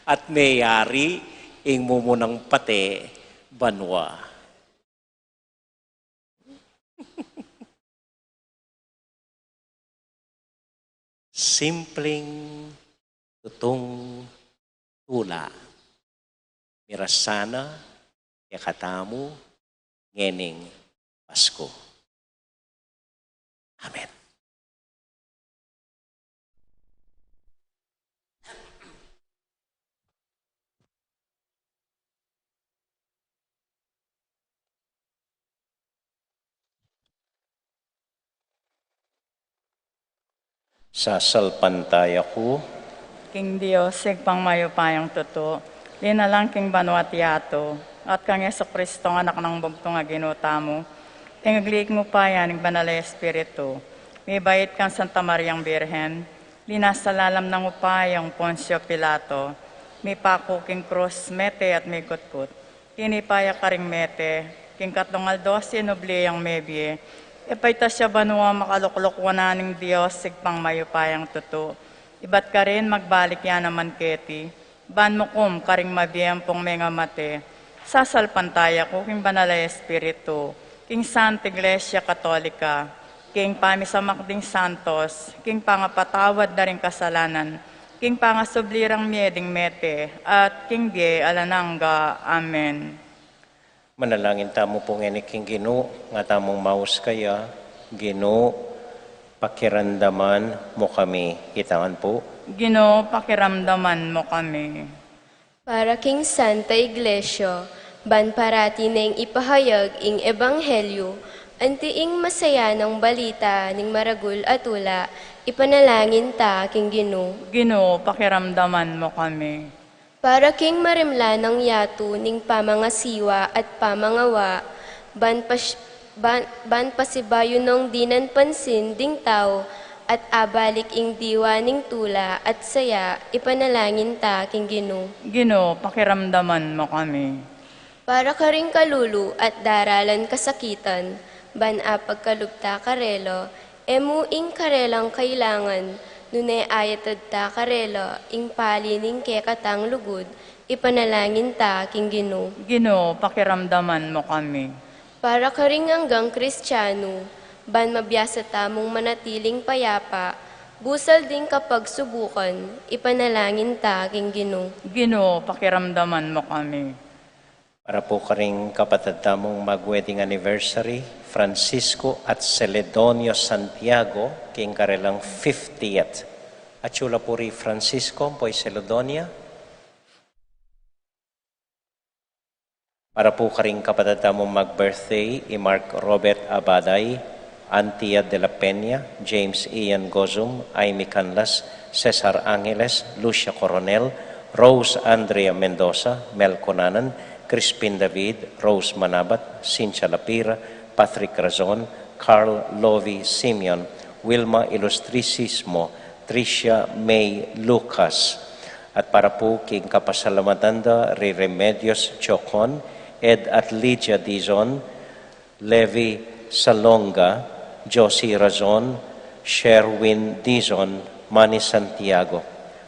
At mayari, ing mumunang pate, Banwa. Simpleng tutong tula. Mirasana katamu ngening Pasko. Amen. Sasalpantay ako, King Dios, sigpang mayupayang tuto, linalang king banwat yato, at kang Yeso Kristo nga anak ng bugtong nga ginuta mo, tingaglik mo pa yan, ng banal na Espiritu, may bayit kang Santa Mariang Birhen, linasalalam ng upayang Poncio Pilato, may pako king krus, mete at may kutput, kinipaya ka ring mete, king katungal 12 nobleyang mebye, ipayta siya banua makaluklok wananing Diyos, sigpang mayupayang tuto, ibat ka rin magbalik yan naman keti, ban mo kum karing mabiyempong mga mate, sasalpantaya ko king banal na Espiritu, king Santa Iglesia Katolika, king pamisamakding santos, king pangapatawad na rin kasalanan, king pangasublirang mieding mete, at king die alanangga. Amen. manalangin tamo po nga king Ginoo, nga tamong maus kaya, Ginoo, pakirandaman mo kami. Itangan po. Ginoo, pakiramdaman mo kami. Para king Santa Iglesia, ban parati neng ipahayag ing ebanghelyo, antiing masaya ng balita ning maragul atula, ipanalangin ta king Ginoo. Ginoo, pakiramdaman mo kami. Para king marimla ng yatu ning pamangasiwa at pamangawa, ban pasibayo nung dinan pansin ding tao, at abalik ing diwa ning tula at saya, ipanalangin ta king Ginoo. Ginoo, pakiramdaman mo kami. Para ka ring kalulu at daralan kasakitan, ban pagkalupta karelo, emu ing karelang kailangan, nunay ayatad ta karelo, ing palining kekatang lugod, ipanalangin ta king Ginoo. Ginoo, pakiramdaman mo kami. Para ka ring hanggang Kristiyano, ban mabiyasa tamong manatiling payapa, busal din kapag subukan, ipanalangin ta king Ginoo. Ginoo, pakiramdaman mo kami. Para po karing kapatid tamong mag-wedding anniversary, Francisco at Celedonio Santiago, king karelang 50th. At sula po ri Francisco, po'y Celedonia. Para po karing kapatid tamong mag-birthday, i Mark Robert Abaday, Antia de la Peña, James Ian Gozum, Amy Canlas, Cesar Angeles, Lucia Coronel, Rose Andrea Mendoza, Mel Conanan, Crispin David, Rose Manabat, Cynthia Lapira, Patrick Razon, Carl Lovi Simeon, Wilma Ilustricismo, Tricia May Lucas. At para po king kapasalamatanda, Remedios Chocon, Ed at Lydia Dizon, Levi Salonga, Josie Razon, Sherwin Dizon, Manny Santiago.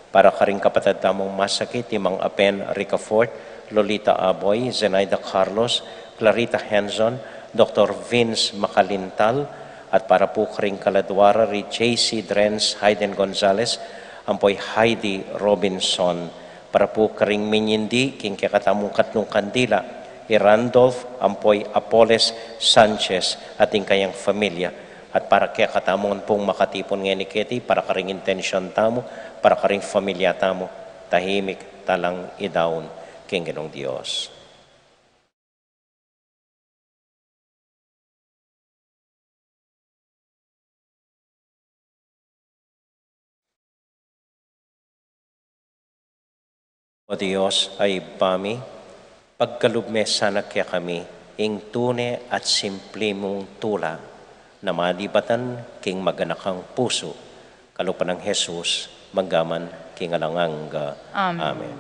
Para karing kapatid tamong masakit, Timang Apen Ricafort, Lolita Aboy, Zenaida Carlos, Clarita Henson, Dr. Vince Macalintal, at para po karing kaladwara ri JC Drens, Hayden Gonzalez, ampoy Heidi Robinson. Para po karing minyindi, king kakatamong katlong kandila, Randolph, ampoy Apoles Sanchez, ating kayang familia. At para kaya katamon pong makatipon nga ni Ketty, para karing intensyon tamo, para karing familia tamo, tahimik talang idaon, king Ginong Diyos. O Diyos ay bami, pagkalubme sana kaya kami, ing tune at simple mong tula, na malibatan king maganakang puso, kalupan ng Jesus, magaman king alanganga. Amen. Amen.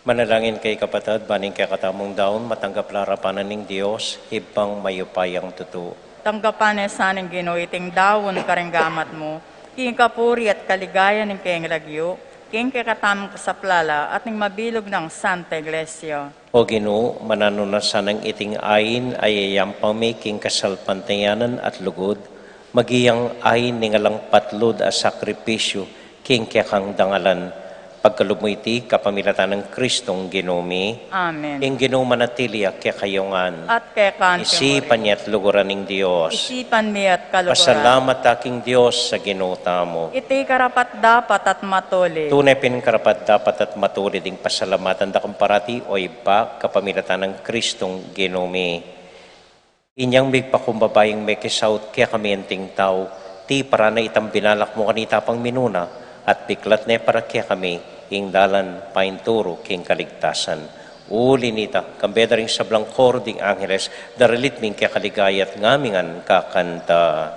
Manalangin kay kapatid, baning kay katamong daon, matanggap larapanan ng Diyos, ibang mayupayang tuto. Tanggapan sa ning Ginoo iting dawon karenggamat mo, king kapuri at kaligaya ning kayang lagyo, king kakatamang kasaplala at ning mabilog ng Santa Iglesia. O Ginoo, mananunasan ng iting ayin ay ayampami king kasalpantayanan at lugod, magiyang ayin ning alang patlod a sakripisyo, king kekang dangalan, pagkalumuiti kapamilatan ng Kristong Ginoomi, Amen. ing Ginoo manatiliya kaya kayongan, At kay kanting isipan niya at luguran ng Diyos. isipan mi at kaluguran. Pasalamat aking Diyos sa Ginoo mo. Iti karapat dapat at matuli. Tunay pinkarapat dapat at matulid ding pasalamatan da parati o iba kapamilatan ng Kristong Ginoomi. Inyang bigpakumbabayang may kisaut kaya kami enting tao, ti para na itang binalak mo kanita pang minuna, at biklat na para kaya kami, ing dalan painturo king kaligtasan. Uli nita, kambeda rin sa blangkor ding angeles, daralit ming kaya kaligayat ngamingan kakanta.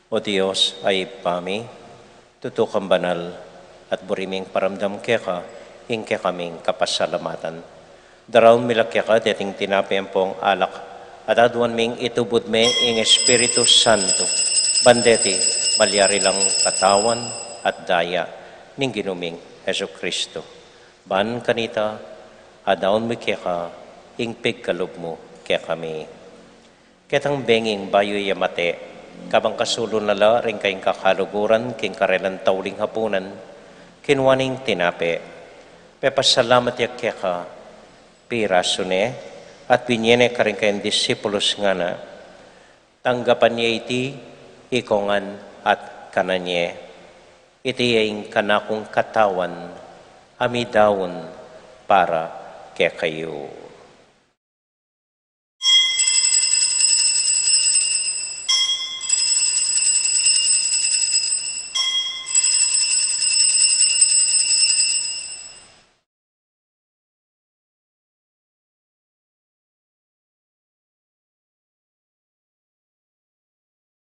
O Diyos ay pami, tutukang banal at buriming paramdam keka, ingke kaming kapasalamatan. Daraon milakya ka, dating tinapian pong alak, at aduan ming itubod me ing Espiritu Santo, bandeti, malyari lang katawan at daya, ning ginuming Heso Kristo. Ban kanita, adaon mi keka, ing pigkalub mo kaya kami. Ketang benging bayo yamate, kabang kasulo nala rin kayong kakaluguran, king karelan tauling hapunan, kinwaning tinape. Pepasalamat yak keka, pirasune, at binyene ka rin kayong disipulos nga na, tanggapan niya iti, ikongan at kananye. Iti yung kanakong katawan, amidawon para kaya kayo.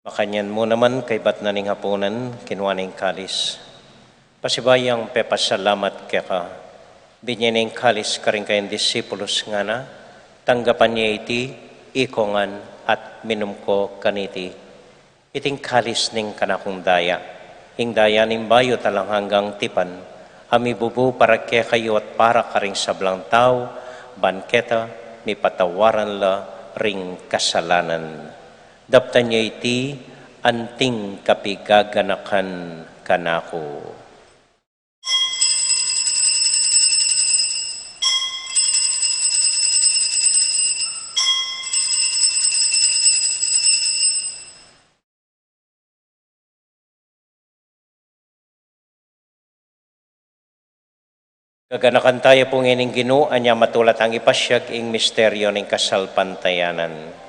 Makanyan mo naman kay bat na ning hapunan, kinwaning kalis. Pasibayang pepasalamat kaya ka, binyaning kalis ka rin kayong disipulos nga na, tanggapan niya iti, ikongan at minum ko kaniti. Iting kalis ning kanakong daya, ing daya ning bayo talang hanggang tipan, amibubu para kaya kayo at para ka ring sablang tao, banketa, mi patawaran la ring kasalanan. Daptan niya iti, anting kapigaganakan kanako. Gaganakan tayo pong ining Ginoo, anya matulat ang ipasyag ing misteryo ng kasalpantayanan.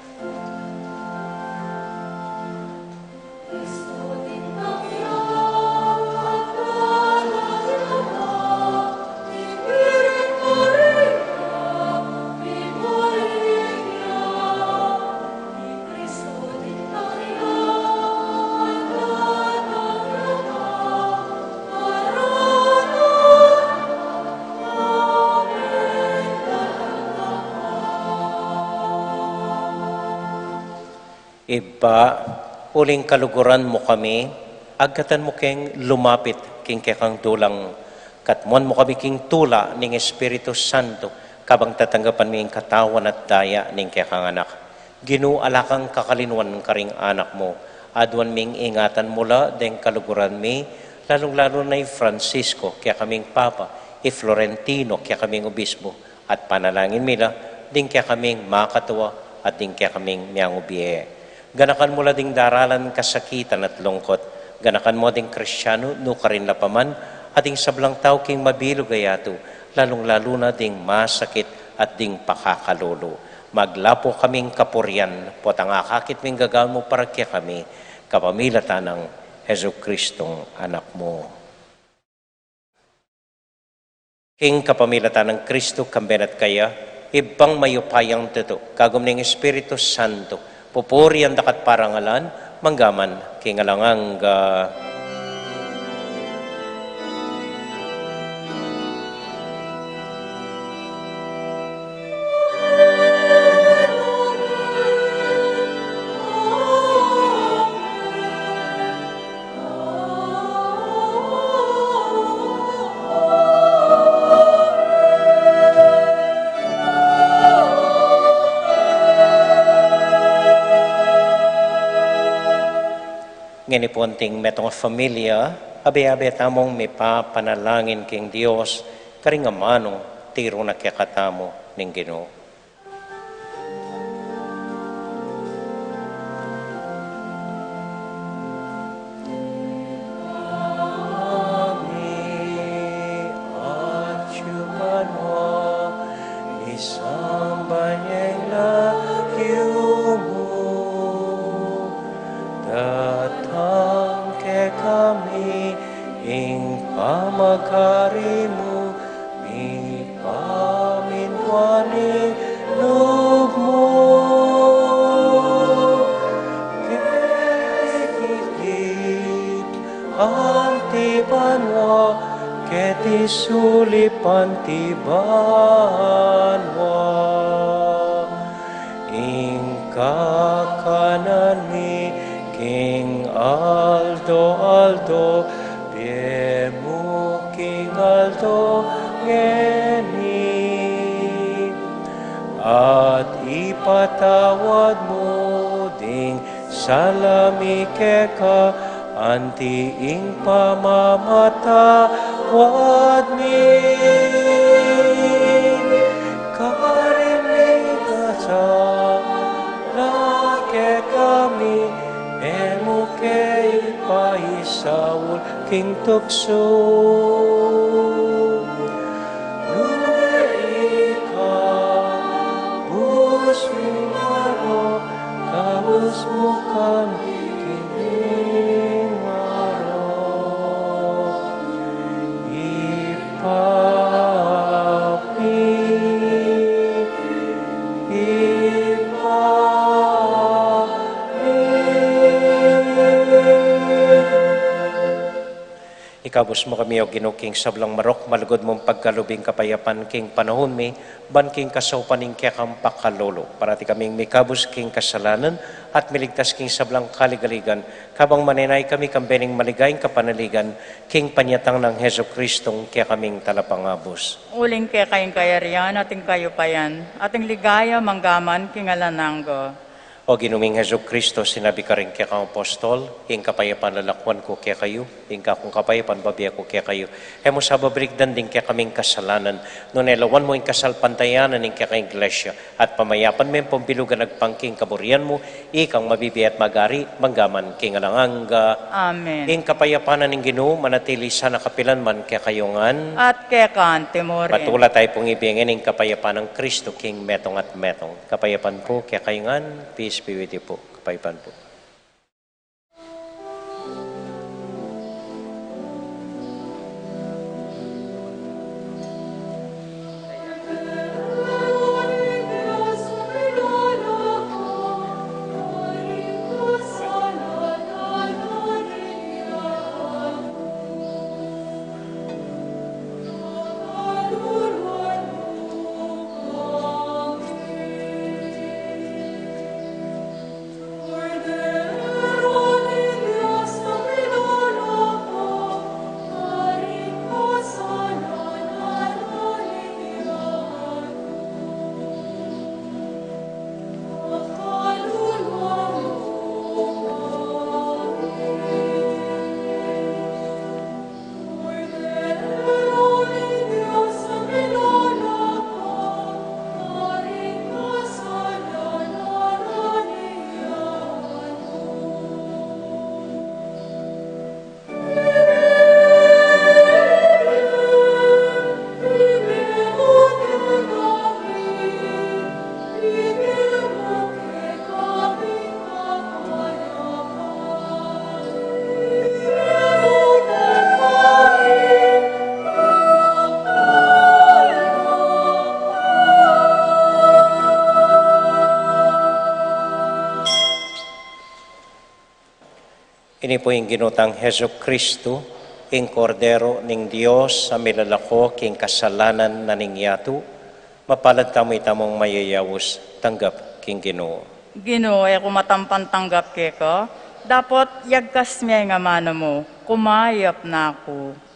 Iba, uling kaluguran mo kami, agatan mo keng lumapit, king kekang dulang, katmuan mo kami king tula ning Espiritu Santo, kabang tatanggapan mi katawan at daya ning kekang anak. Ginoo alakang kakalinuan ng karing anak mo, adwan ming ingatan mula deng kaluguran mi, lalong-lalo na Francisco, kaya kaming Papa, Florentino, kaya kaming Obispo, at panalangin mila, ding kaya kaming makatawa, at ding kaya kaming miyang ubiye. Ganakan mo ding daralan kasakitan at lungkot. Ganakan mo ding Kristyano, no karin lapaman, at ding sablang tao king mabilog ayato, lalong-lalo na ding masakit at ding pakakalolo. Maglapo kaming kapuryan, pot ang akakit ming gagawin mo para kaya kami, kapamilatan ng Heso Kristong anak mo. King kapamilatan ng Kristo, kambenat kaya, ibang mayupayang tuto, kagum ng Espiritu Santo, pupuri ang dakat parangalan, manggaman, kingalangang nginipunting metong familia, abe-abe tamong may papanalangin king Dios, karingamanong tiro na kayakatamo ning Ginoo. Pamagarimu, mi paminwani lugmo. Kekikit antibanwa, keti sulipan tibanwa. Ingka kanani, King Aldo, Biemu King Aldo ngeni, at ipatawad mo ding salami keka, antiing pamamatawad mi. Karinig sa lake kami, emo kay paisawul king tukso. Numerika, bus mo kabus mo kami kinimaro. Ikabos mo kami o Ginoo king sablang marok, malugod mong pagkalubing kapayapan king panahon mi, ban king kasaupaning kekang pakalolo, parati kaming mikabos king kasalanan at miligtas king sablang kaligaligan, kabang maninay kami kambening maligayang kapanaligan, king panyatang ng Heso Kristong kaya kaming talapangabos. Uling kayong kayarian, ating kayo payan, ating ligaya manggaman kingalananggo. O ginuming Heso Kristo, sinabi ka rin kaya kang apostol, ing kapayapaan lalakwan ko kaya kayo, ing kakong kapayapaan babiya ko kaya kayo. Hemo sa babrikdan din kaya kaming kasalanan, no nelawan mo ing kasalpantayanan ing kaya kang iglesia, at pamayapan mo yung pambilugan nagpangking kaburian mo, ikang mabibiyat magari, manggaman king alanganga. Amen. Ing kapayapaan ing Ginoo, manatili sa nakapilan man kaya kayongan. At kaya kaan timorin. Matula tayo pong ibigin ng kapayapaan ng Kristo, King Metong at Metong. Kapayapaan po, kaya kayongan, peace be with you po. Kapayapaan po. Ini po yung ginutang Heso Kristo, ing kordero ning Dios sa milalako king kasalanan na ningyatu, mapalad kamo itamong mayayawos tanggap king Ginoo. Ginoo, kumatampan tanggap keko, dapat yagkas miya nga mano mo, kumayap na ako.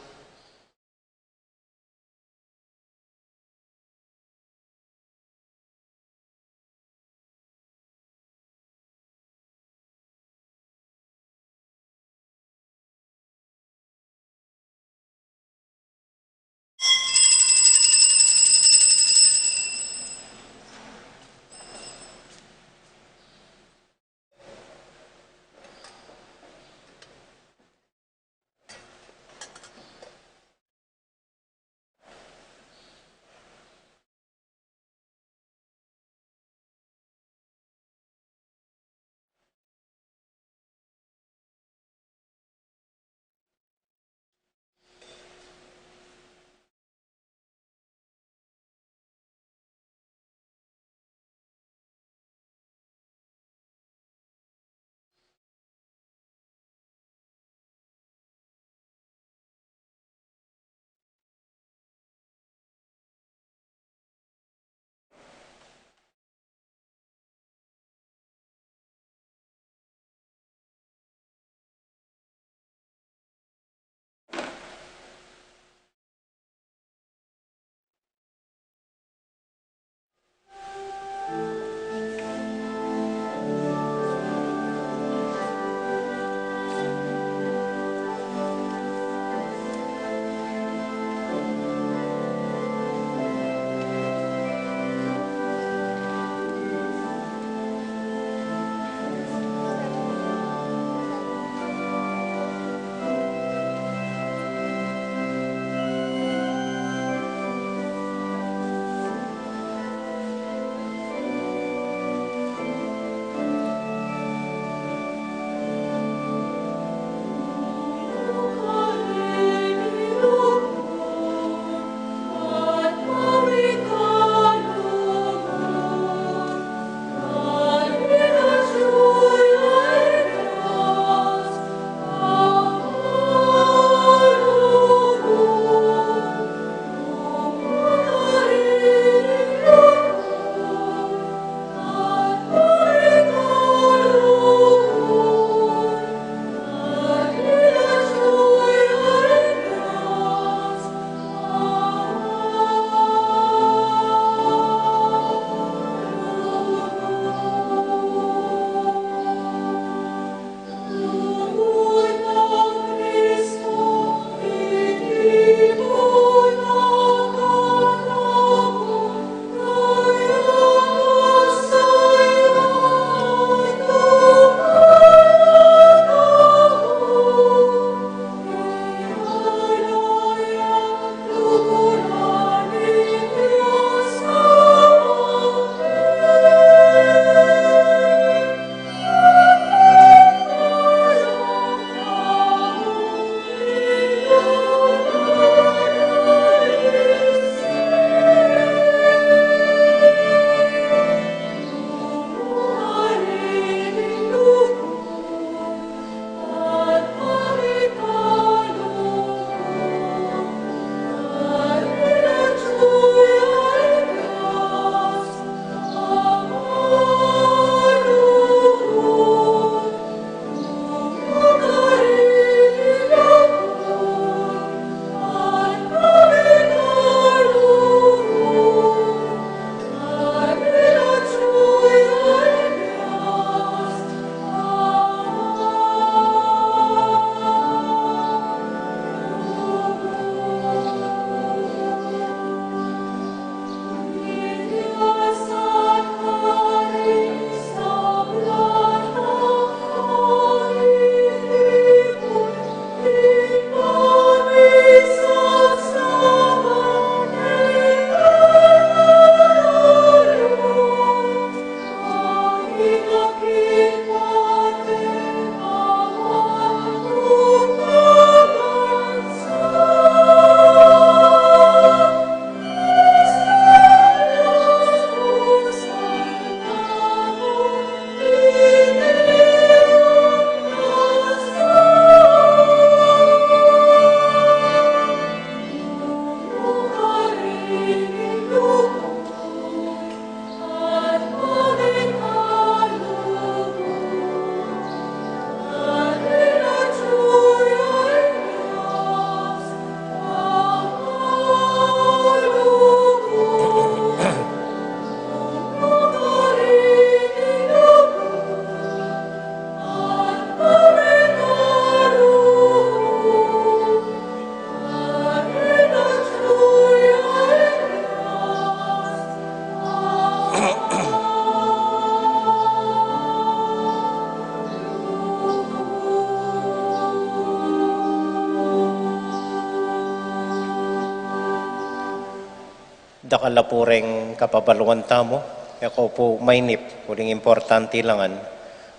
dakala po rin kapabaluan tamo. Ako po mainip, huling importante langan.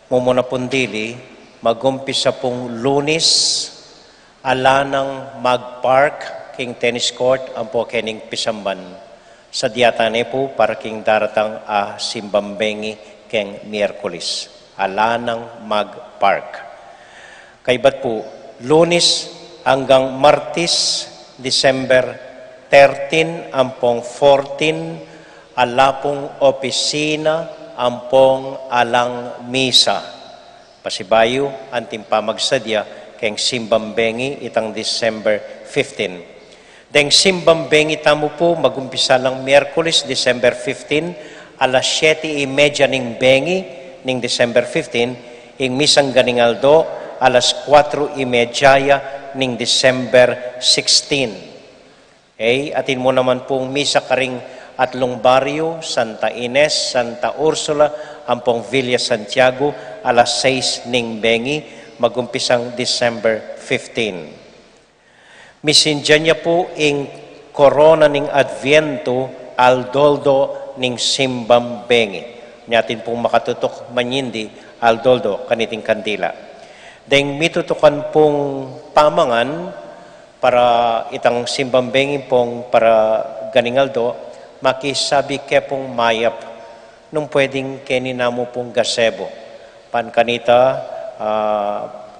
Mumuna pundili, magumpisa pong Lunes, alanang mag-park, king tennis court, ang po kening pisamban. Sa diatane po, para king daratang simbambengi keng Miyerkules. Alanang mag-park. Kaibat po, Lunes hanggang Martes, December 13, ampong 14, alapong opisina, ampong alang misa. Pasibayo, anting pamagsadya, keng simbambengi itang December 15. Deng simbambengi tamo po, magumpisa lang Miyerkules, December 15, alas 7:30 ning bengi, ning December 15, ing misang ganingaldo, alas 4:30 ning December 16. Atin mo naman pong misa karing atlong baryo, Santa Ines, Santa Ursula, ampong Villa Santiago, alas 6 ning bengi, magumpisang December 15. Misindihan niya po ing korona ning Adviento, aldoldo ning simbambengi. Niyatin pong makatutok manyindi, aldoldo, kaniting kandila. Deng mitutukan pong pamangan, para itang simbambengi pong para ganingaldo, makisabi ke pong mayap, nung pwedeng keninamo pong gazebo. Pan kanita,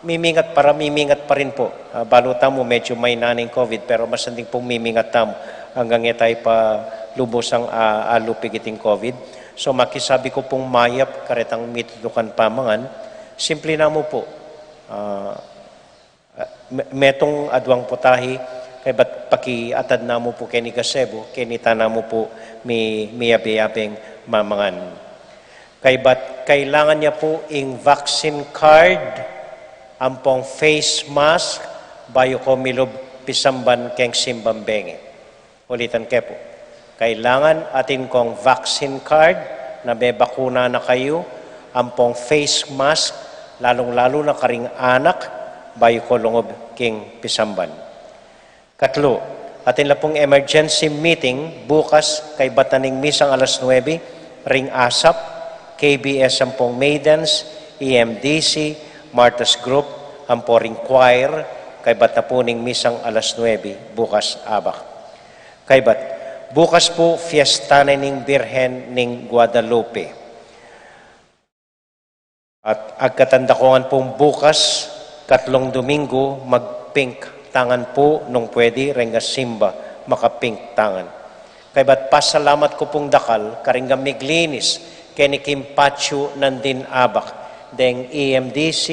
mimingat pa rin po. Baluta mo, medyo may naning COVID, pero masanding pong mimingat tamo hanggang tayo pa lubosang alupigiting COVID. So makisabi ko pong mayap, karetang mitutukan pamangan, simple na mo po. Metong adwang putahi, kay ba't pakiatad na mo po kini gazebo, kinita na mo po miyabiyabing mamangan. Kay ba't kailangan niya po ing vaccine card, ampong face mask, bayo ko milob pisamban keng simbambengi. Ulitan ke po. Kailangan atin kong vaccine card, na may bakuna na kayo, ampong face mask, lalong-lalo na karing anak, bayo ko lungob king pisamban. Katlo, atin la pong emergency meeting bukas kay bataning misang alas 9, ring ASAP, KBS ampong Maidens, EMDC, Martha's Group, ampong ring choir, kay batapuning misang alas 9, bukas abak. Kay bat, bukas po fiesta na ning Birhen ning Guadalupe. At agkatandakongan pong bukas, katlong Domingo, mag-pink tangan po nung pwede, renga simba, maka-pink tangan. Kaya ba't pasalamat ko pong dakal, karingga miglinis, keni kimpacho nandin abak, deng EMDC,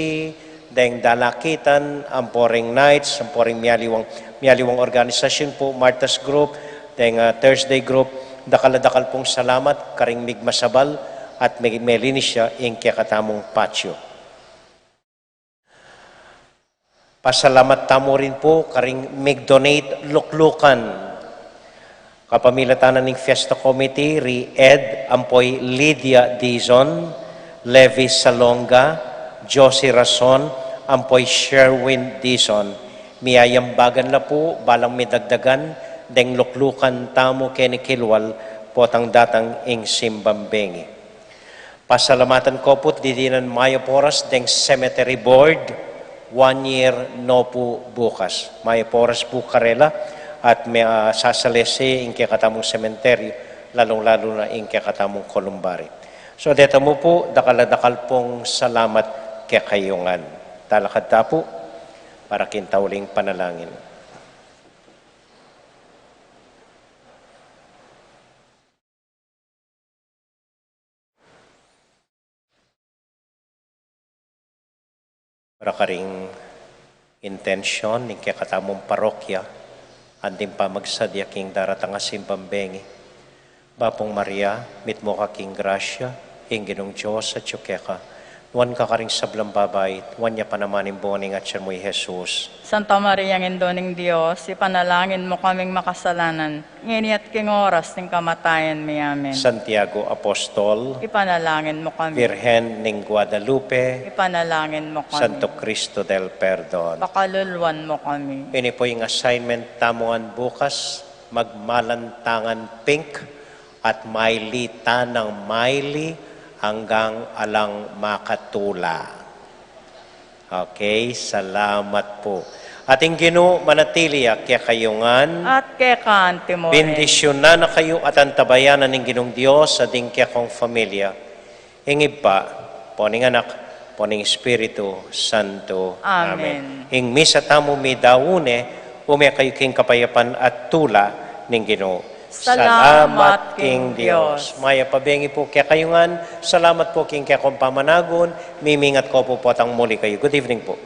deng dalakitan, amporing nights, amporing miyaliwang organisasyon po, Martha's Group, deng Thursday Group, dakal pong salamat, karing migmasabal, at melinis siya, ing kakatamong patio. Pasalamat tamo rin po, karing mig-donate luklukan. Kapamilatanan ng Fiesta Committee, Ed Ampoy Lydia Dizon, Levi Salonga, Josie Rason, Ampoy Sherwin Dizon. Miyayambagan na po, balang midagdagan, deng luklukan tamo keni kilwal, potang datang ing simbambengi. Pasalamatan ko po, didinan Mayo Poras, deng Cemetery Board, 1 year no po bukas. May poras po karela at may sasalese in katamong sementeryo, lalong-lalo na in katamong kolumbari. So dito mo po, dakal pong salamat kaya kayungan. Talakad ta po para kintauling panalangin. Para karing intensyon ng kakatamong parokya, anding pa magsadya king daratang simbambengi. Bapong Maria, mit mo ka king grasya, ing ginong Diyos at yukeka, nuwan ka karing sablang babay, nuwan niya panamanin boning at siya mo'y Jesus. Santa Maria, Ngindoning Diyos, ipanalangin mo kaming makasalanan, nginiat king oras ng kamatayan mi amen. Santiago Apostol, Ipanalangin mo kami. Virgen ning Guadalupe, Ipanalangin mo kami. Santo Cristo del Perdon. Pakaluluan mo kami. Ini po yung assignment tamuan bukas, magmalantangan pink at mailita ng maili hanggang alang makatula. Okay, salamat po. Ating Ginoo manatili kaya kayungan, At kekan timoren. bendisyon na kayo at antabayanan ng Ginong Diyos sa kaya kong familia. Ingib pa, poning anak, poning Espiritu Santo. Amen. Ing misa tamo mi daune, umya kayo king kapayapan at tula ng Ginoo. Salamat, King Diyos. Maya pabengi po kaya kayungan. Salamat po king kaya kong pamanagon. Mimingat ko po ang muli kayo. Good evening po.